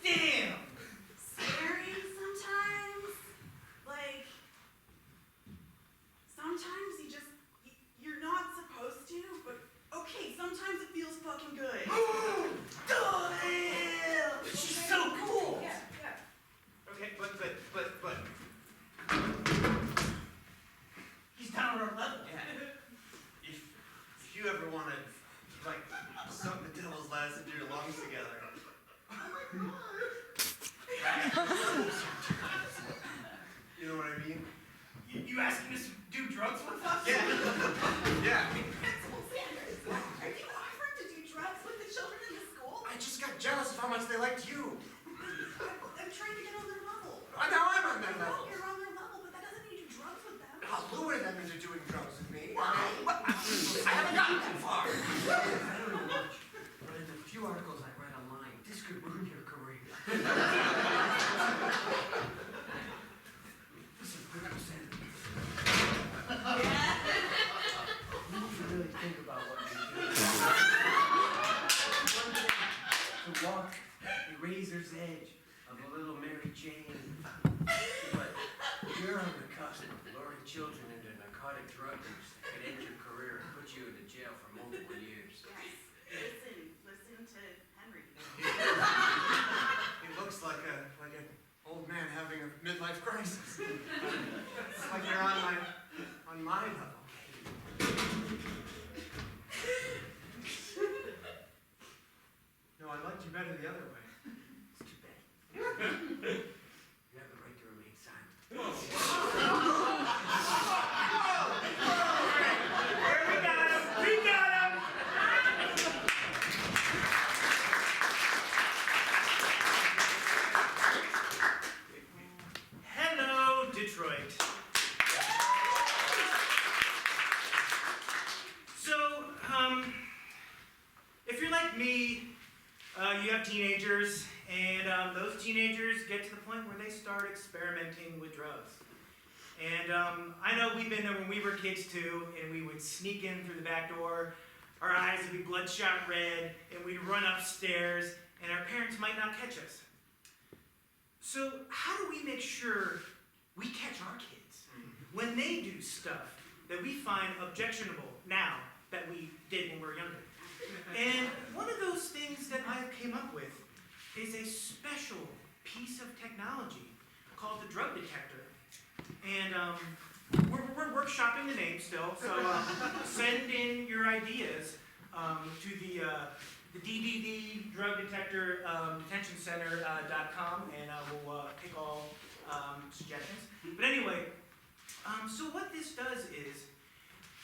S12: Damn!
S10: Swearing sometimes, like, sometimes you're not supposed to, but okay, sometimes it feels fucking good.
S12: Damn! She's so cool!
S10: Yeah.
S9: Okay, but.
S12: He's down on our level.
S9: Yeah. If you ever want to, like, suck the devil's lettuce into your lungs together. You know what I mean?
S12: You asking us to do drugs with us?
S9: Yeah.
S10: Principal Sanders, are you offering to do drugs with the children in the school?
S9: I just got jealous of how much they liked you.
S10: I'm trying to get on their level.
S9: Now I'm on their
S10: No,
S9: level.
S10: you're on their level, but that doesn't mean you do drugs with them.
S9: I'll lure them into doing drugs with me.
S10: Why?
S9: I haven't gotten that far.
S11: I don't know much, but in the few articles I read online, this could ruin your career. Listen, Principal Sanders. You need to really think about what you're doing. One day, to walk the razor's edge of a little Mary Jane. But you're on the cusp of luring children into narcotic drug use that could end your career and put you into jail for multiple years.
S10: Yes. Listen to Henry.
S9: He looks like an old man having a midlife crisis. It's like you're on my level. No, I liked you better the other way.
S11: It's too bad. You have the right to remain silent.
S12: We got him! Hello, Detroit. So, if you're like me, you have teenagers, and those teenagers get to the point where they start experimenting with drugs. And I know we've been there when we were kids too, and we would sneak in through the back door, our eyes would be bloodshot red, and we'd run upstairs, and our parents might not catch us. So how do we make sure we catch our kids when they do stuff that we find objectionable now that we did when we were younger? And one of those things that I came up with is a special piece of technology called the drug detector. And we're workshopping the name still, so send in your ideas to the DDD Drug Detector Detention Center.com, and we'll take all suggestions. But anyway, so what this does is,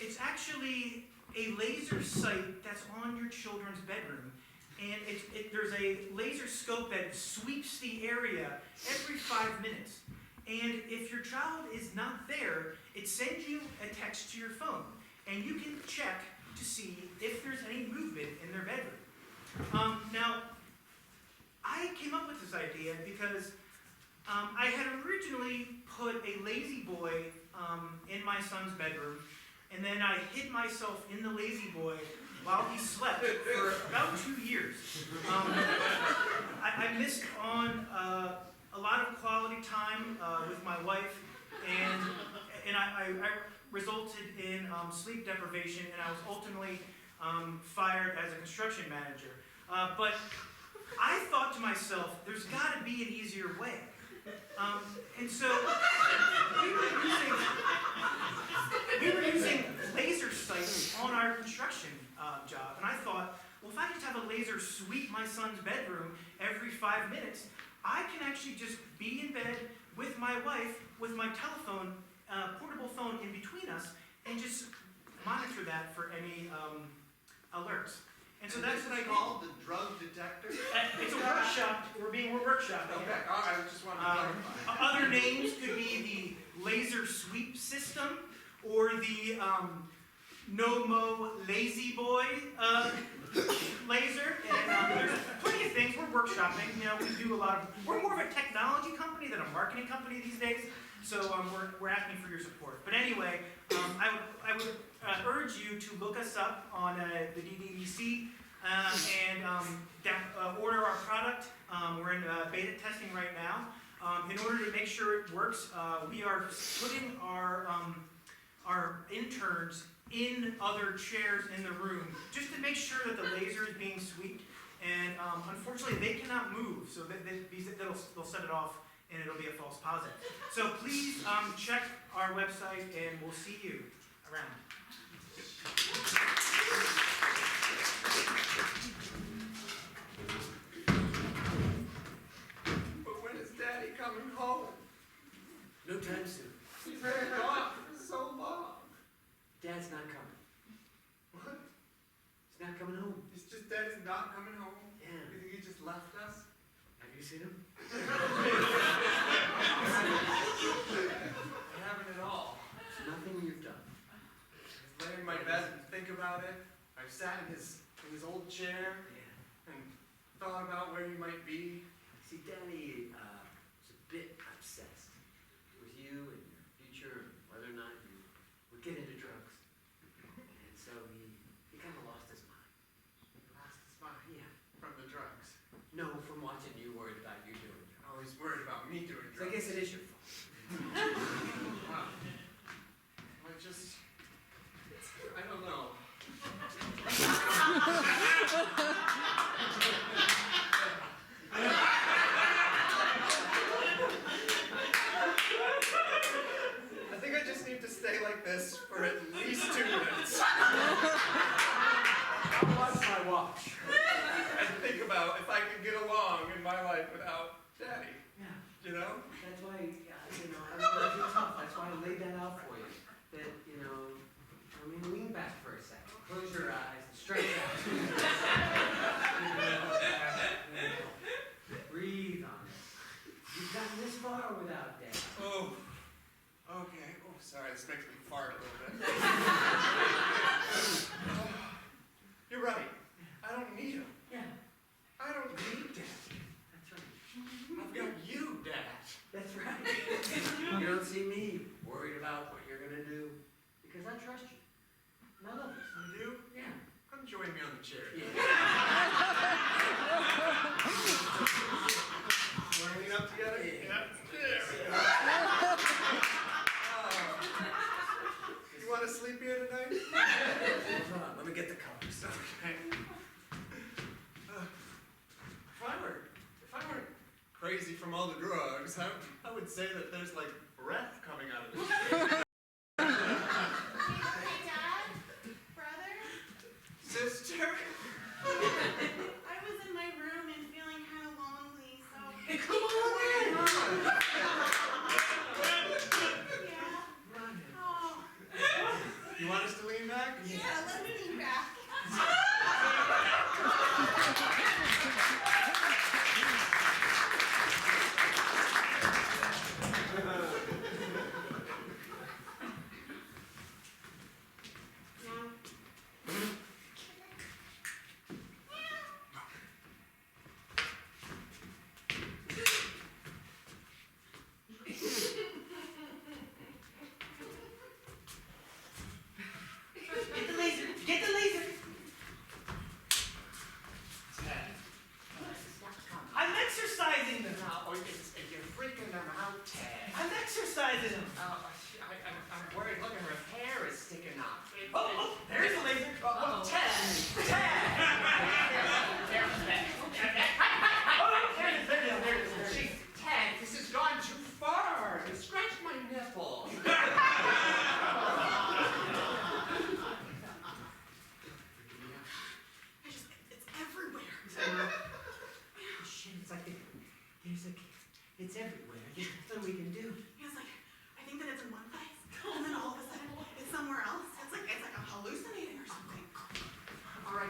S12: it's actually a laser sight that's on your children's bedroom, and there's a laser scope that sweeps the area every 5 minutes. And if your child is not there, it sends you a text to your phone, and you can check to see if there's any movement in their bedroom. Now, I came up with this idea because I had originally put a lazy boy in my son's bedroom, and then I hid myself in the lazy boy while he slept for about 2 years. I missed on a lot of quality time with my wife, and I resulted in sleep deprivation, and I was ultimately fired as a construction manager. But I thought to myself, there's got to be an easier way. And so we were using laser sights on our construction job, and I thought, well, if I just have a laser sweep my son's bedroom every 5 minutes, I can actually just be in bed with my wife, with my telephone, portable phone in between us, and just monitor that for any alerts. And so that's what I
S9: called the drug detector.
S12: It's a workshop. We're workshopping.
S9: Okay, all right, I just wanted to clarify.
S12: Other names could be the laser sweep system, or the no-mo lazy boy laser. And there's plenty of things. We're workshopping. You know, we do a lot of. We're more of a technology company than a marketing company these days. So we're asking for your support. But anyway, I would urge you to look us up on the DDEC and order our product. We're in beta testing right now. In order to make sure it works, we are putting our interns in other chairs in the room just to make sure that the laser is being swept. And unfortunately, they cannot move, so they'll set it off, and it'll be a false positive. So please check our website, and we'll see you around.
S9: But when is Daddy coming home?
S11: No time soon.
S9: He's been gone for so long.
S11: Dad's not coming.
S9: What?
S11: He's not coming home.
S9: It's just Daddy's not coming home?
S11: Yeah.
S9: You think he just left us?
S11: Have you seen him?
S9: I haven't at all.
S11: There's nothing you've done.
S9: I lay in my bed and think about it. I've sat in his old chair
S11: Yeah.
S9: and thought about where you might be.
S11: See, Daddy was a bit obsessed with you and your future and whether or not you would get into drugs. And so he kind of lost his mind.
S9: Lost his mind.
S11: Yeah.
S9: From the drugs.
S11: No, from watching you worried about you doing drugs.
S9: Oh, he's worried about me doing
S11: So I
S9: drugs.
S11: guess it is your fault.
S9: Wow. I don't know. I think I just need to stay like this for at least 2 minutes.
S11: I'll watch my watch.
S9: And think about if I could get along in my life without Daddy.
S11: Yeah.
S9: You know?
S11: That's why, I'm gonna be tough. That's why I laid that out for you. That, lean back for a second. Close your eyes and stretch out. Breathe on it. You've gotten this far without Dad.
S9: Oh. Okay. Oh, sorry. This makes me fart a little bit. You're right. I don't need him.
S11: Yeah.
S9: I don't need Dad.
S11: That's right.
S9: I've got you, Dad.
S11: That's right. You don't see me worried about what you're gonna do because I trust you. And I love you.
S9: You do?
S11: Yeah.
S9: Come join me on the chair. Want to lean up together?
S11: Yeah.
S9: You want to sleep here tonight?
S11: Hold on, let me get the covers.
S9: Okay. If I weren't crazy from all the drugs, I would say that there's like breath coming out of this chair.
S10: Hey, Dad? Brother?
S9: Sister?
S10: I was in my room and feeling kind of lonely, so...
S9: Hey, come on in!
S10: Yeah. Oh.
S9: You want us to lean back?
S10: Yeah, let me lean back.
S9: What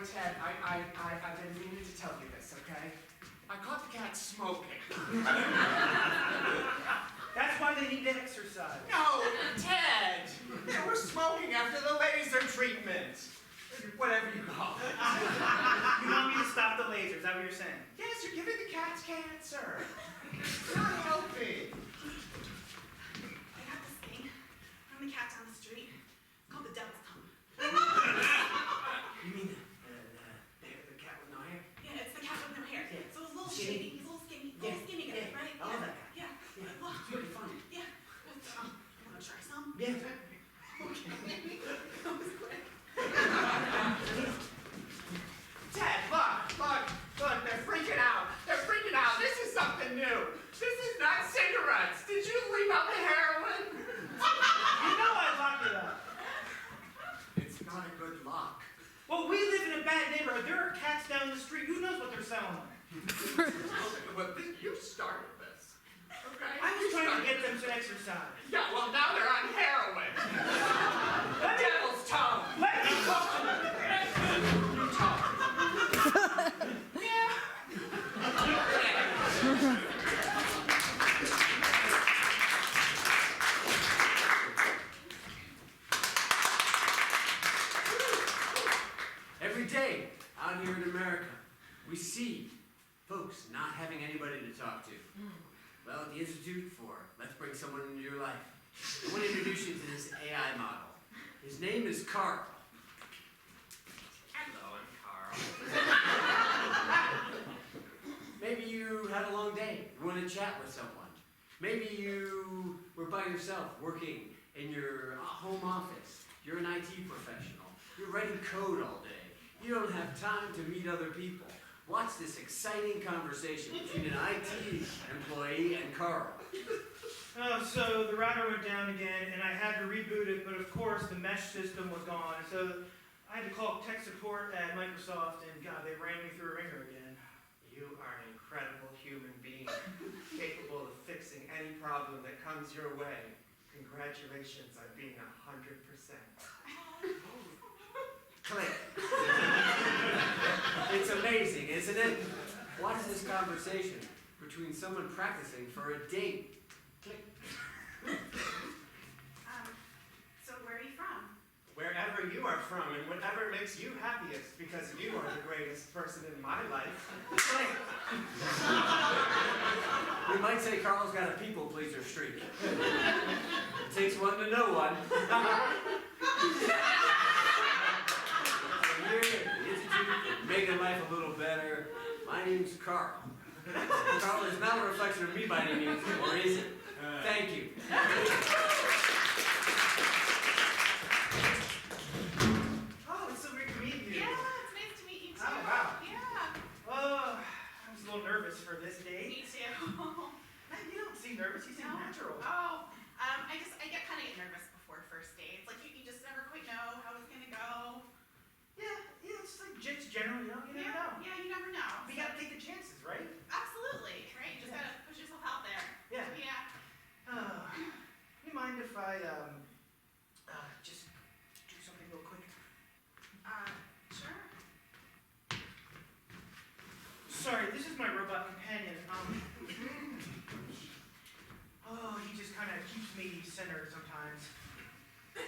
S11: Ted, I've been meaning to tell you this, okay? I caught the cat smoking.
S12: That's why they need to exercise.
S11: No, Ted! They were smoking after the laser treatment. Whatever you call it.
S12: You want me to stop the laser, is that what you're saying?
S11: Yes, you're giving the cats cancer. It's not healthy.
S10: I got this thing from the cat down the street. It's called the devil's tongue.
S11: You mean the cat with no hair?
S10: Yeah, it's the cat with no hair.
S11: Yeah.
S10: So it's a little
S11: Skinny.
S10: shady. He's a little skinny.
S11: Yeah,
S10: Little skinny guy,
S11: yeah.
S10: right?
S11: I love that guy.
S10: Yeah.
S11: Yeah,
S10: Well,
S11: it's really fun.
S10: yeah. You want to try some?
S11: Yeah.
S10: That was quick.
S11: Ted, look, they're freaking out. They're freaking out. This is something new. This is not cigarettes. Did you leave out the heroin?
S12: You know I locked it up.
S11: It's not a good lock.
S12: Well, we live in a bad neighborhood. There are cats down the street. Who knows what they're selling?
S11: But you started this. Okay?
S12: I was trying to get them to exercise.
S11: Yeah, well, now they're on heroin. The devil's tongue.
S12: Let me talk to them.
S11: You talk. Yeah. Every day out here in America, we see folks not having anybody to talk to. Well, at the Institute for Let's Bring Someone Into Your Life, I want to introduce you to this AI model. His name is Carl. Hello, I'm Carl. Maybe you had a long day. You want to chat with someone. Maybe you were by yourself working in your home office. You're an IT professional. You're writing code all day. You don't have time to meet other people. Watch this exciting conversation between an IT employee and Carl.
S12: Oh, so the router went down again, and I had to reboot it, but of course the mesh system was gone. So I had to call tech support at Microsoft, and God, they ran me through a ringer again.
S13: You are an incredible human being, capable of fixing any problem that comes your way. Congratulations on being 100%.
S11: Click. It's amazing, isn't it? Watch this conversation between someone practicing for a date. Click.
S10: So where are you from?
S13: Wherever you are from and whatever makes you happiest, because you are the greatest person in my life.
S11: We might say Carl's got a people pleaser streak. It takes one to know one. So here at the Institute, making life a little better. My name's Carl. Carl is not a reflection of me by any means, or is it? Thank you.
S12: Oh, it's so great to meet you.
S10: Yeah, it's nice to meet you too.
S12: Oh, wow.
S10: Yeah.
S12: Oh, I was a little nervous for this date.
S10: Me too.
S12: Man, you don't seem nervous. You seem
S10: No.
S12: natural.
S10: Oh, I get kind of nervous before first dates. Like you just never quite know how it's gonna go.
S12: Yeah, it's like just general, you know, you never know.
S10: Yeah, you never know.
S12: But you gotta take the chances, right?
S10: Absolutely, right? You just gotta push yourself out there.
S12: Yeah.
S10: Yeah.
S12: You mind if I just do something real quick?
S10: Sure.
S12: Sorry, this is my robot companion. Oh, he just kind of keeps me centered sometimes.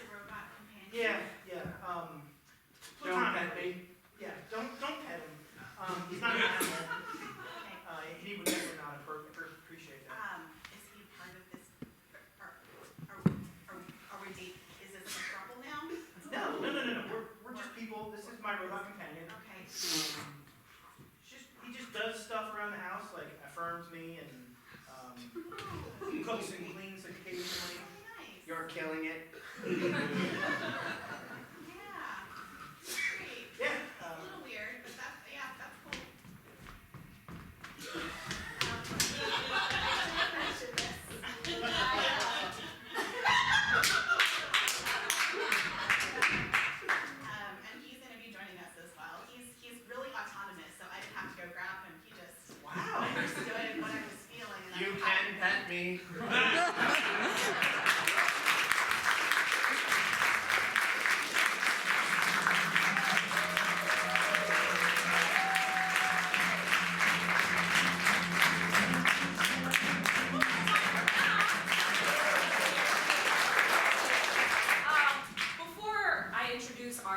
S10: Robot companion.
S12: Yeah.
S11: Don't
S12: Platonic.
S11: pet me.
S12: Yeah, don't pet him. He's not an animal.
S10: Okay.
S12: He would definitely not appreciate that.
S10: Is he part of this? Are we date? Is this a trouble now?
S12: No. We're just people. This is my robot companion.
S10: Okay.
S12: He just does stuff around the house, like affirms me and cooks and cleans occasionally.
S10: Really nice.
S13: You're killing it.
S10: Yeah. Great.
S12: Yeah.
S10: A little weird, but that's cool. Mention this. And he's going to be joining us as well. He's really autonomous, so I didn't have to go grab him. He just understood what I was feeling. And
S13: You can pet me.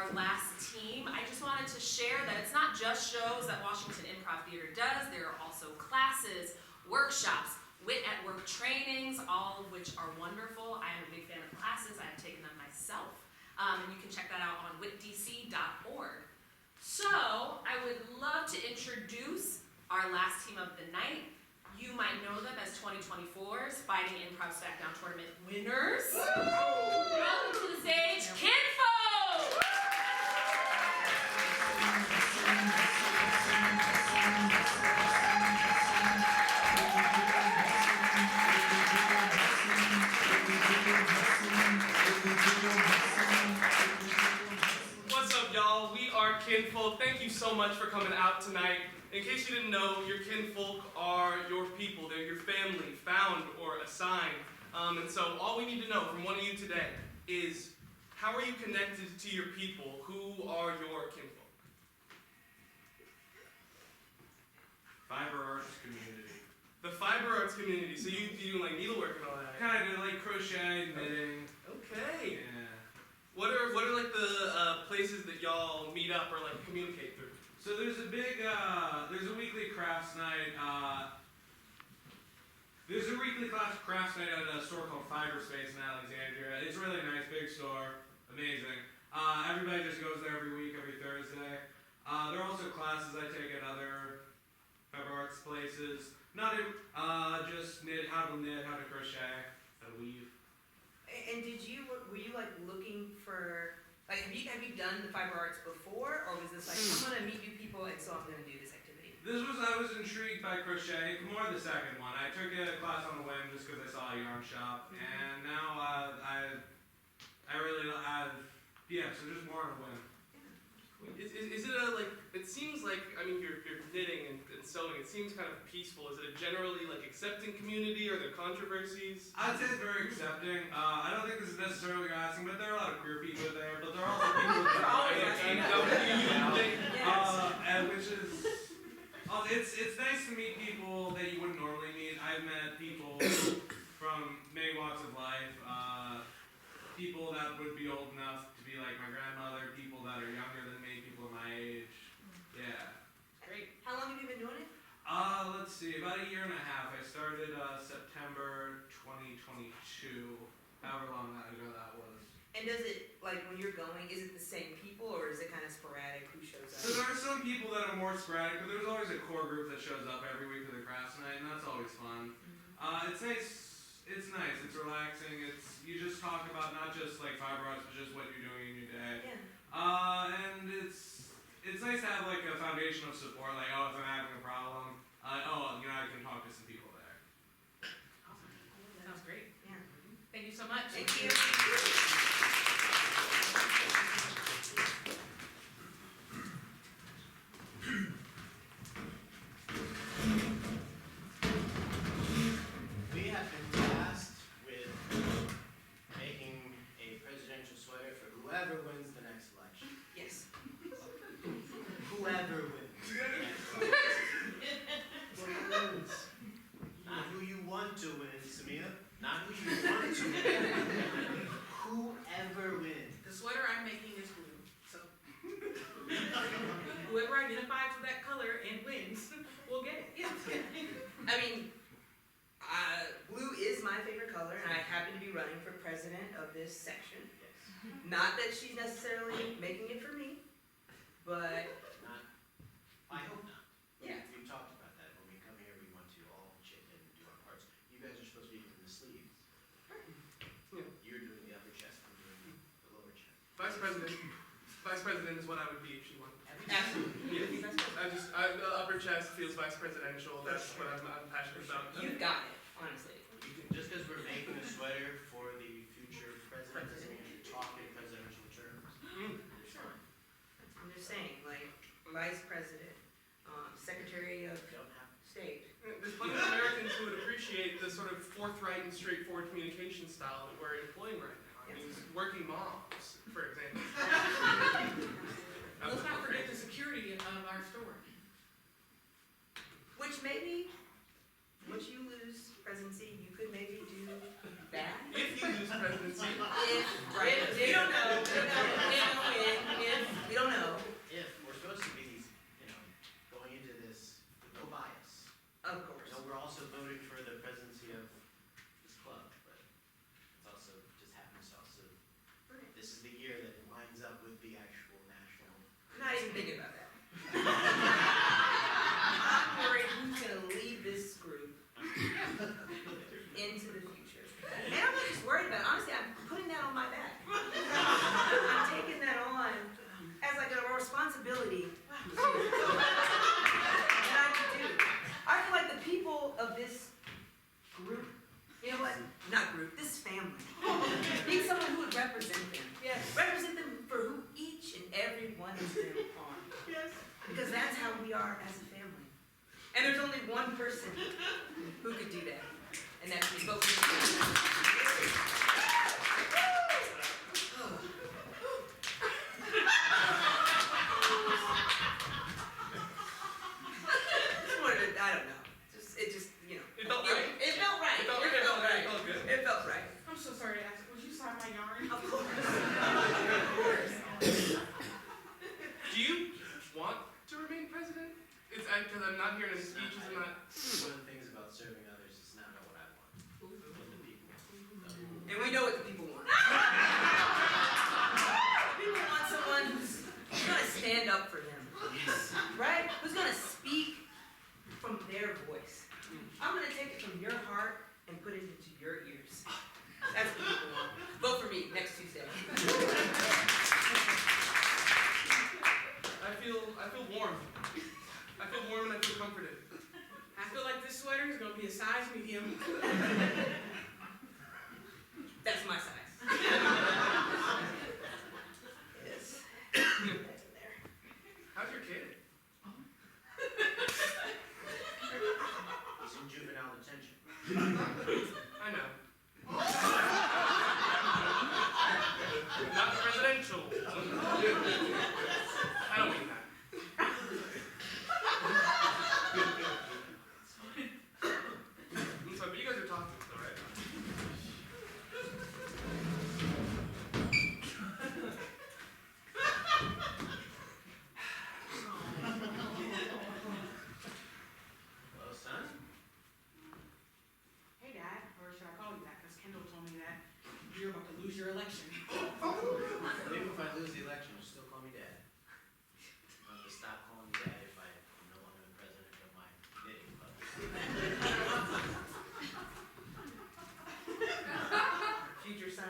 S2: our last team, I just wanted to share that it's not just shows that Washington Improv Theater does. There are also classes, workshops, Wit at Work trainings, all of which are wonderful. I am a big fan of classes. I have taken them myself. And you can check that out on witdc.org. So, I would love to introduce our last team of the night. You might know them as 2024's Fighting Improv Smackdown Tournament winners. Welcome to the stage, Kinfolk!
S6: What's up, y'all? We are Kinfolk. Thank you so much for coming out tonight. In case you didn't know, your kinfolk are your people. They're your family, found or assigned. And so all we need to know from one of you today is, how are you connected to your people? Who are your kinfolk?
S14: Fiber arts community.
S6: The fiber arts community. So you do like needlework and all that.
S14: Kind of like crochet, knitting.
S6: Okay.
S14: Yeah.
S6: What are like the places that y'all meet up or like communicate through?
S14: So there's a weekly crafts night. There's a weekly crafts night at a store called Fiber Space in Alexandria. It's a really nice, big store, amazing. Everybody just goes there every week, every Thursday. There are also classes I take at other fiber arts places. Not just how to knit, how to crochet, how to weave.
S7: And were you like looking for, like, have you done the fiber arts before, or was this like, I'm gonna meet new people and so I'm gonna do this activity?
S14: I was intrigued by crochet, more the second one. I took a class on the whim just because I saw a yarn shop, and now so just more on a whim.
S6: Is it it seems like, I mean, you're knitting and sewing, it seems kind of peaceful. Is it a generally like accepting community? Are there controversies?
S14: I'd say it's very accepting. I don't think this is necessarily asking, but there are a lot of queer people there, but there are also people that are it's nice to meet people that you wouldn't normally meet. I've met people from many walks of life, people that would be old enough to be like my grandmother, people that are younger than me, people my age. Yeah.
S7: Great. How long have you been doing it?
S14: Let's see, about a year and a half. I started September 2022, however long ago that was.
S7: And does it, like, when you're going, is it the same people, or is it kind of sporadic who shows up?
S14: So there are some people that are more sporadic, but there's always a core group that shows up every week for the crafts night, and that's always fun. It's nice, it's relaxing, you just talk about not just like fiber arts, but just what you're doing in your day.
S7: Yeah.
S14: And it's nice to have like a foundation of support, like, if I'm having a problem, I can talk to some people there.
S3: Awesome. Sounds great.
S7: Yeah.
S3: Thank you so much.
S7: Thank you.
S9: We have been tasked with making a presidential sweater for whoever wins the next election.
S7: Yes.
S9: Whoever wins. Not who you want to win, Samina. Not who you want to win. Whoever wins.
S3: The sweater I'm making is blue, so whoever identifies with that color and wins will get it. Yes.
S7: I mean, blue is my favorite color, and I happen to be running for president of this section.
S9: Yes.
S7: Not that she's necessarily making it for me, but
S9: Not. I hope not.
S7: yeah.
S9: We've talked about that. When we come here, we want to all chip in and do our parts. You guys are supposed to be in the sleeves. You're doing the upper chest. I'm doing the lower chest.
S6: Vice president is what I would be if she won.
S7: Absolutely.
S6: The upper chest feels vice presidential. That's what I'm passionate about.
S7: You've got it, honestly.
S9: Just because we're making a sweater for the future president doesn't mean you talk in presidential terms. It's fine.
S7: I'm just saying, like, vice president, secretary of
S9: Don't have
S7: state.
S6: There's plenty of Americans who would appreciate the sort of forthright and straightforward communication style that we're employing right now. I mean, working moms, for example.
S3: Let's not forget the security of our store.
S7: Which maybe, once you lose presidency, you could maybe do that.
S6: If you lose presidency.
S7: If, right, we don't know, if one instant on.
S3: Yes.
S7: Because that's how we are as a family. And there's only one person who could do that. And that's me. Vote for me. I don't know. It just, you know.
S6: It felt right.
S7: It felt right.
S6: It felt
S7: It
S6: right.
S7: felt right.
S6: It felt good.
S7: It felt right.
S3: I'm so sorry to ask. Would you sign my yarn?
S7: Of course. Of course.
S6: Do you want to remain president? It's because I'm not hearing any speeches and not.
S9: One of the things about serving others is not know what I want. What the people want.
S7: And we know what the people want. People want someone who's gonna stand up for them. Right? Who's gonna speak from their voice. I'm gonna take it from your heart and put it into your ears. That's what people want. Vote for me next Tuesday.
S6: I feel warm. I feel warm and I feel comforted.
S3: I feel like this sweater is gonna be a size medium.
S7: That's my size. Yes.
S6: How's your kid?
S9: He's in juvenile detention.
S6: I know. Not presidential. I don't mean that. I'm sorry, but you guys are talking still, right?
S9: Hello, son.
S3: Hey, Dad, or should I call you that? Because Kendall told me that you're about to lose your election.
S9: Maybe if I lose the election, you'll still call me Dad. I'll have to stop calling me Dad if I'm no longer the president of my knitting club.
S7: Future son.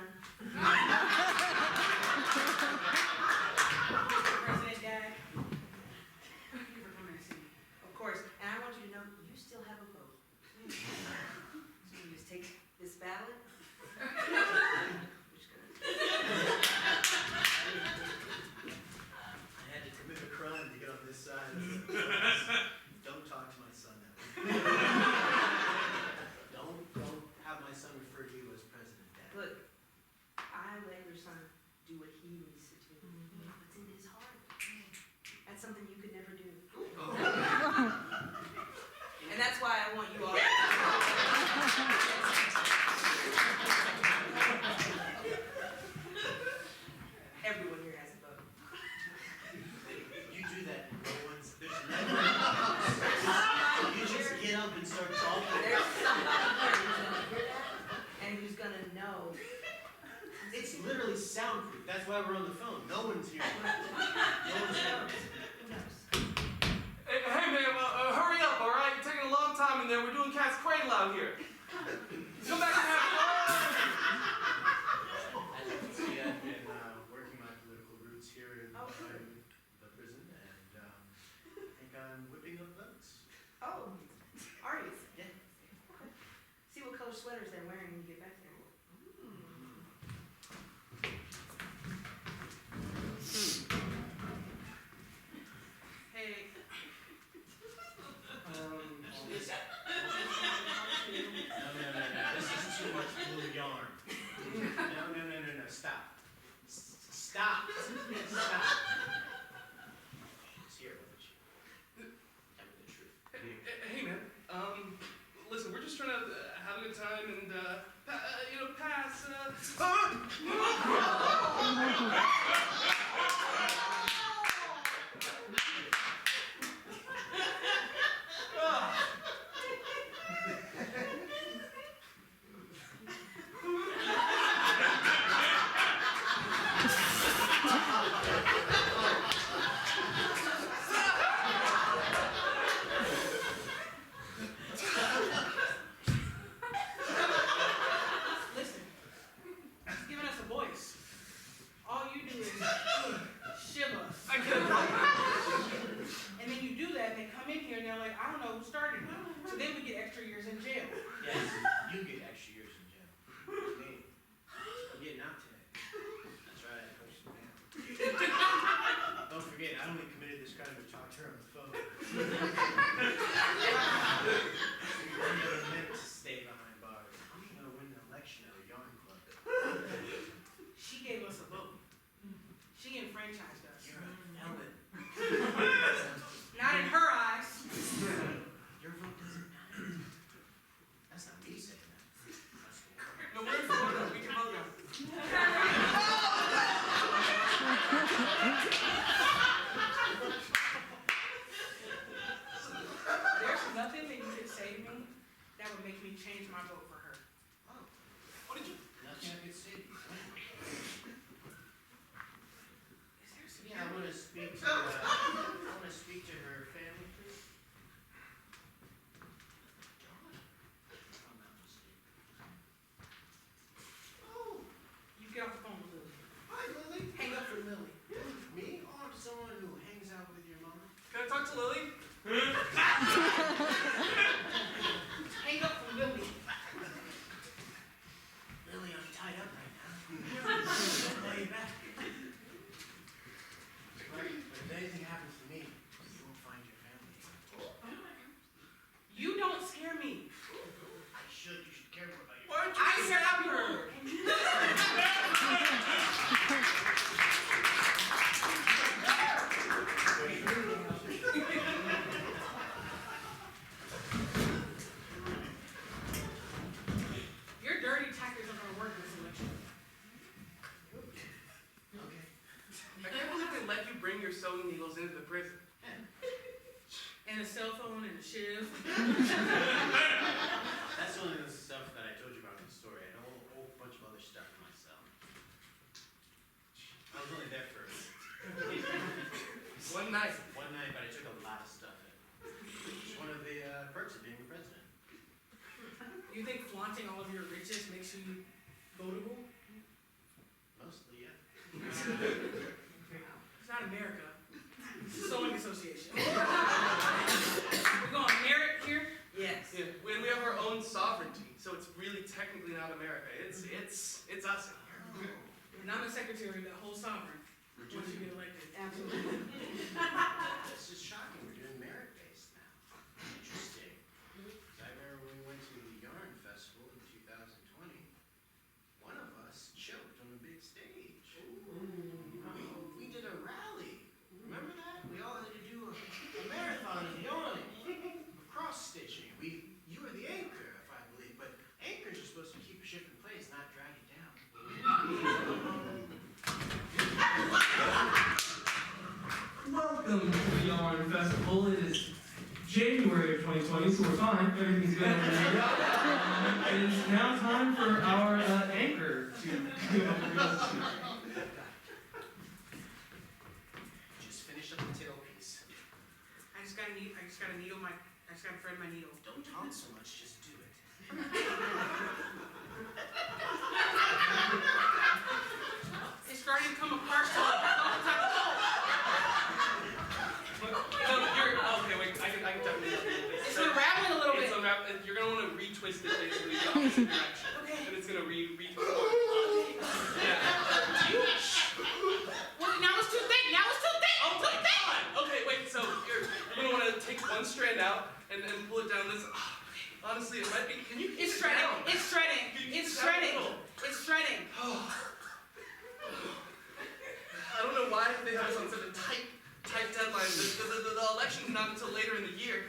S3: President, Dad. Thank you for coming to see me.
S7: Of course. And I want you to know you still have a vote. So you just take this ballot.
S9: I had to commit a crime to get on this side. Don't talk to my son that way. Don't have my son refer to you as President Dad.
S7: Look, I let your son do what he needs to do. What's in his heart. That's something you could never do. And that's why I want you all. Everyone here has a vote.
S9: You do that, there's never. You just get up and start talking.
S7: There's somebody here who's gonna hear that and who's gonna know.
S9: It's literally soundproof. That's why we're on the phone. No one's here. No one's here.
S7: Who knows?
S6: Hey man, hurry up, all right? You're taking a long time in there. We're doing Cat's Cradle out here. Come back and have fun.
S9: As you can see, I've been working my political roots here in the prison, and I think I'm whipping up votes.
S7: Oh, are you?
S9: Yeah.
S7: Okay. See what color sweaters they're wearing when you get back there.
S3: Hey,
S9: This, no. This is too much blue yarn. No. Stop. Stop. It's here, why don't you? Tell me the truth.
S6: Hey man, listen, we're just trying to have a good time and, pass,
S3: listen. He's giving us a voice.
S11: never meant to stay behind bars. I'm gonna win the election at a yarn club.
S3: She gave us a vote. She enfranchised us.
S11: You're a felon.
S3: Not in her eyes.
S11: Your vote doesn't matter. That's not me saying that. That's the word.
S6: No, we're in Florida. We can vote now.
S3: There's nothing that you could say to me that would make me change my vote for her.
S6: What did you?
S11: Nothing I could say to you.
S3: Is there some
S11: Yeah, I want to speak to her family, please. If I'm not mistaken.
S3: Oh, you get off the phone with Lily.
S11: Hi, Lily.
S3: Hang up for Lily.
S11: Me? Oh, I'm someone who hangs out with your mama.
S6: Can I talk to Lily?
S3: Hang up for Lily.
S11: Lily, I'm tied up right now. I'll call you back. Right, but if anything happens to me, you won't find your family.
S3: You don't scare me.
S11: I should. You should care more about your
S6: Why aren't you
S3: I
S6: just
S3: scared
S6: stop
S3: of
S6: her?
S3: her. Your dirty tactics are gonna work this election.
S11: Okay.
S6: I can't believe they let you bring your sewing needles into the prison.
S3: And a cell phone and a shiv.
S11: That's only the stuff that I told you about in the story. I know a whole bunch of other stuff myself. I was only there for
S6: One night.
S11: one night, but I took a lot of stuff in. It's one of the perks of being the president.
S3: You think flaunting all of your riches makes you votable?
S11: Mostly, yeah.
S3: It's not America. It's a sewing association. We're going merit here?
S7: Yes.
S6: Yeah, when we have our own sovereignty, so it's really technically not America. It's us in here.
S3: And I'm the secretary of that whole sovereign. Once you get elected.
S7: Absolutely.
S11: This is shocking. We're doing merit-based now. Interesting. 'Cause I remember when we went to the Yarn Festival in 2020, one of us choked on the big stage. We did a rally. Remember that? We all had to do a marathon of yawning, of cross-stitching. You were the anchor, if I believe, but anchors are supposed to keep a ship in place, not drag it down.
S14: Welcome to the Yarn Festival. It is January of 2020, so we're fine. Everything's good over here. It is now time for our anchor to give up the real.
S11: Just finish up the tailpiece.
S3: I just gotta thread my needle.
S11: Don't talk so much, just do it.
S3: It's starting to come apart. So
S6: Okay, wait, I can jump in.
S3: it's unraveling a little bit.
S6: You're gonna want to retwist it basically the opposite direction.
S3: Okay.
S6: And it's gonna retwist. Yeah.
S3: Well, now it's too thick. Now it's too thick.
S6: Oh my god! Okay, wait, so you're gonna want to take one strand out and then pull it down this. Honestly, it might be. Can you?
S3: It's shredding.
S6: down?
S3: It's shredding. It's shredding. It's shredding.
S6: I don't know why they have us on such a tight deadline. The election's not until later in the year.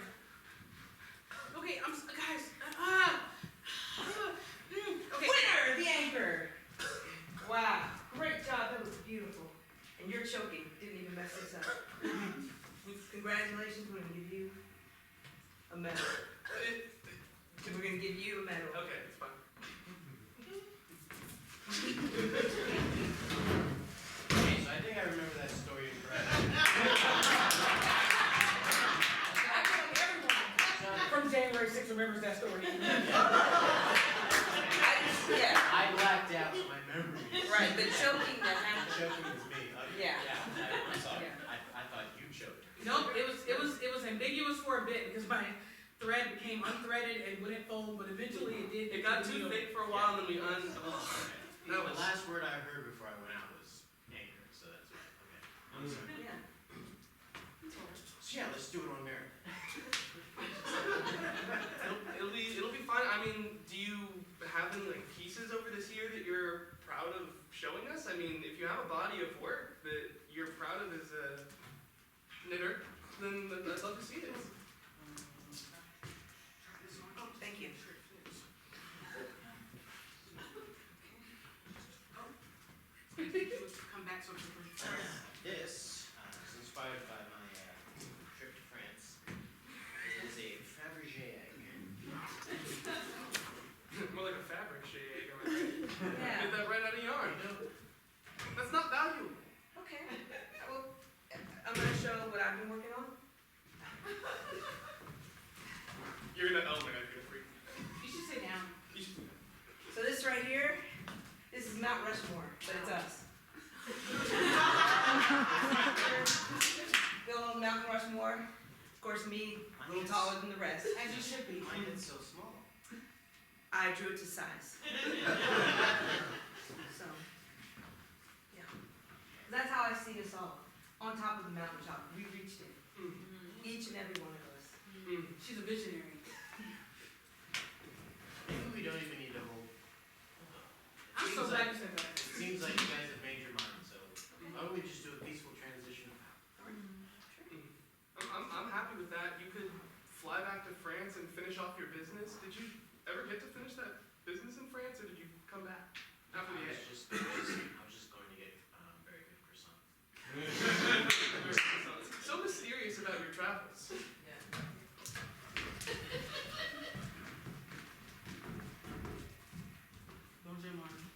S3: Okay, guys. Okay.
S7: Winner, the anchor. Wow, great job. That was beautiful. And you're choking. Didn't even mess this up. Congratulations. We're gonna give you a medal. We're gonna give you a medal.
S6: Okay, it's fine.
S11: Okay, so I think I remember that story correctly.
S3: I feel like everyone from January 6th remembers that story.
S7: Yeah.
S11: I blacked out my memory.
S7: Right, the choking that happened.
S11: Choking was me. Okay.
S7: Yeah.
S11: I'm sorry.
S7: Yeah.
S11: I thought you choked.
S3: Nope, it was ambiguous for a bit because my thread became unthreaded and wouldn't fold, but eventually it did.
S6: It got too thick for a while, and then we
S11: Okay.
S6: That
S11: The
S6: was.
S11: last word I heard before I went out was anchor, so that's right. Okay. I'm sorry.
S7: Yeah.
S11: So yeah, let's do it on merit.
S6: body of work that you're proud of as a knitter, then I'd love to see it.
S7: Oh, thank you.
S3: Come back so quickly.
S9: This is inspired by my trip to France. It is a Fabergé egg.
S6: More like a fabric shade, am I right?
S7: Yeah.
S6: Get that right out of yarn. That's not valuable.
S7: Okay. Well, I'm gonna show what I've been working on.
S6: You're gonna element I feel free.
S3: You should sit down.
S6: You should do that.
S7: So this right here, this is Mount Rushmore, but it's us. Built on Mount Rushmore. Of course, me, a little taller than the rest.
S3: As you should be.
S9: Mine is so small.
S7: I drew it to size. So, yeah. That's how I see us all. On top of the mountaintop. We reached it. Each and every one of us.
S3: She's a visionary.
S9: Maybe we don't even need to hold.
S3: I'm so glad you said that.
S9: It seems like you guys have made your mind, so why don't we just do a peaceful transition of power?
S6: I'm happy with that. You could fly back to France and finish off your business. Did you ever get to finish that business in France, or did you come back after the
S9: I
S6: egg?
S9: was just going to get very good croissants.
S6: So mysterious about your travels.
S3: Bonjour, Martin.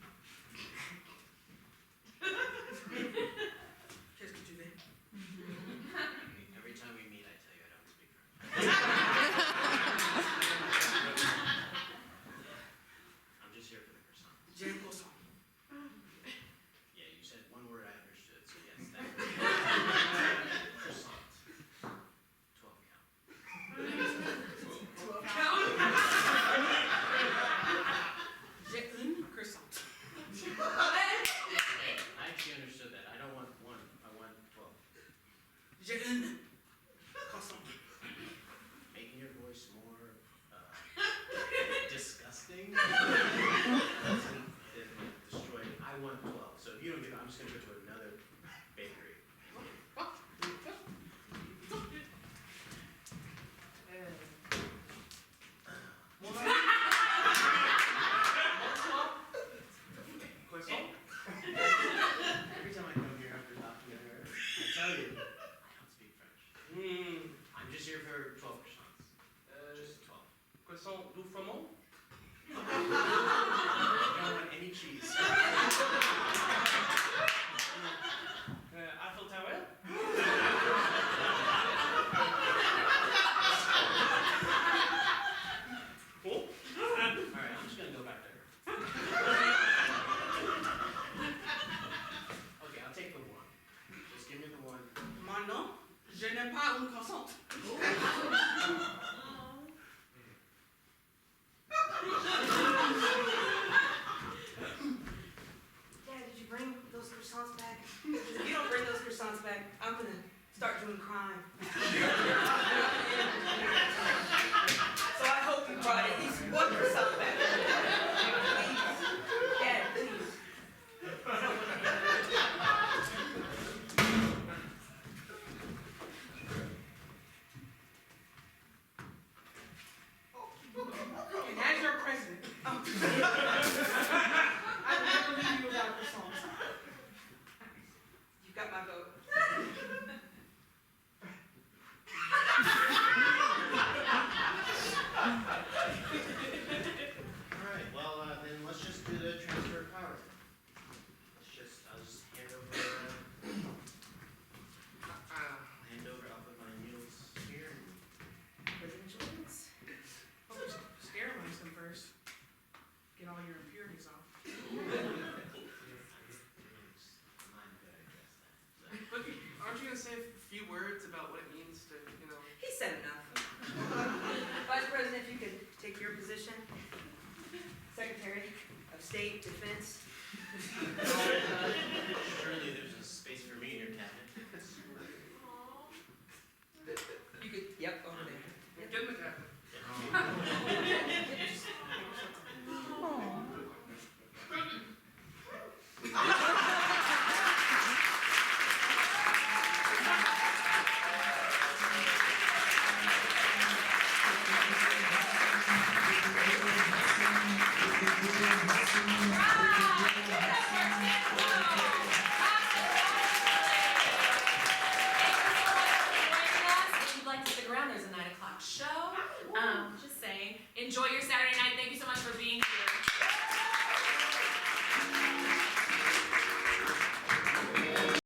S3: Qu'est-ce que tu veux?
S9: Every time we meet, I tell you I don't speak French. I'm just here for the croissant.
S3: J'ai un croissant.
S9: Yeah, you said one word I understood, so yes, that croissant. 12 count.
S3: 12 count. J'ai une croissant.
S9: I actually understood that. I don't want one, I want 12.
S3: J'ai une croissant.
S9: Making your voice more disgusting. Doesn't destroy it. I want 12. So if you don't give it, I'm just going to go to another bakery.
S6: Croissant?
S9: Every time I come here after talking to her, I tell you, I don't speak French. I'm just here for 12 croissants. Just 12.
S6: Croissant du froment?
S9: I don't want any cheese.
S6: Eiffel Tower? Cool.
S9: Alright, I'm just going to go back to her. Okay, I'll take the one. Just give me the one.
S3: Maintenant, je n'ai pas une croissant.
S7: Dad, did you bring those croissants back? If you don't bring those croissants back, I'm gonna start doing crime. So I hope you brought at least one croissant back. Please. Dad, please. I don't want any
S3: And as your president, I will never leave you without a croissant.
S7: You got my vote.
S9: Alright, well, then let's just do the transfer of power. I'll just hand over, I'll put my needles here.
S7: Presidential wins.
S3: Sterilize them first. Get all your impurities off.
S9: I'm not good, I guess.
S6: But aren't you gonna say a few words about what it means to,
S7: He said enough. Vice President, if you could take your position. Secretary of State, Defense.
S9: Surely there's a space for me in your cabinet.
S7: You could, yep, over there.
S6: get in the cabinet.
S2: show. Just saying. Enjoy your Saturday night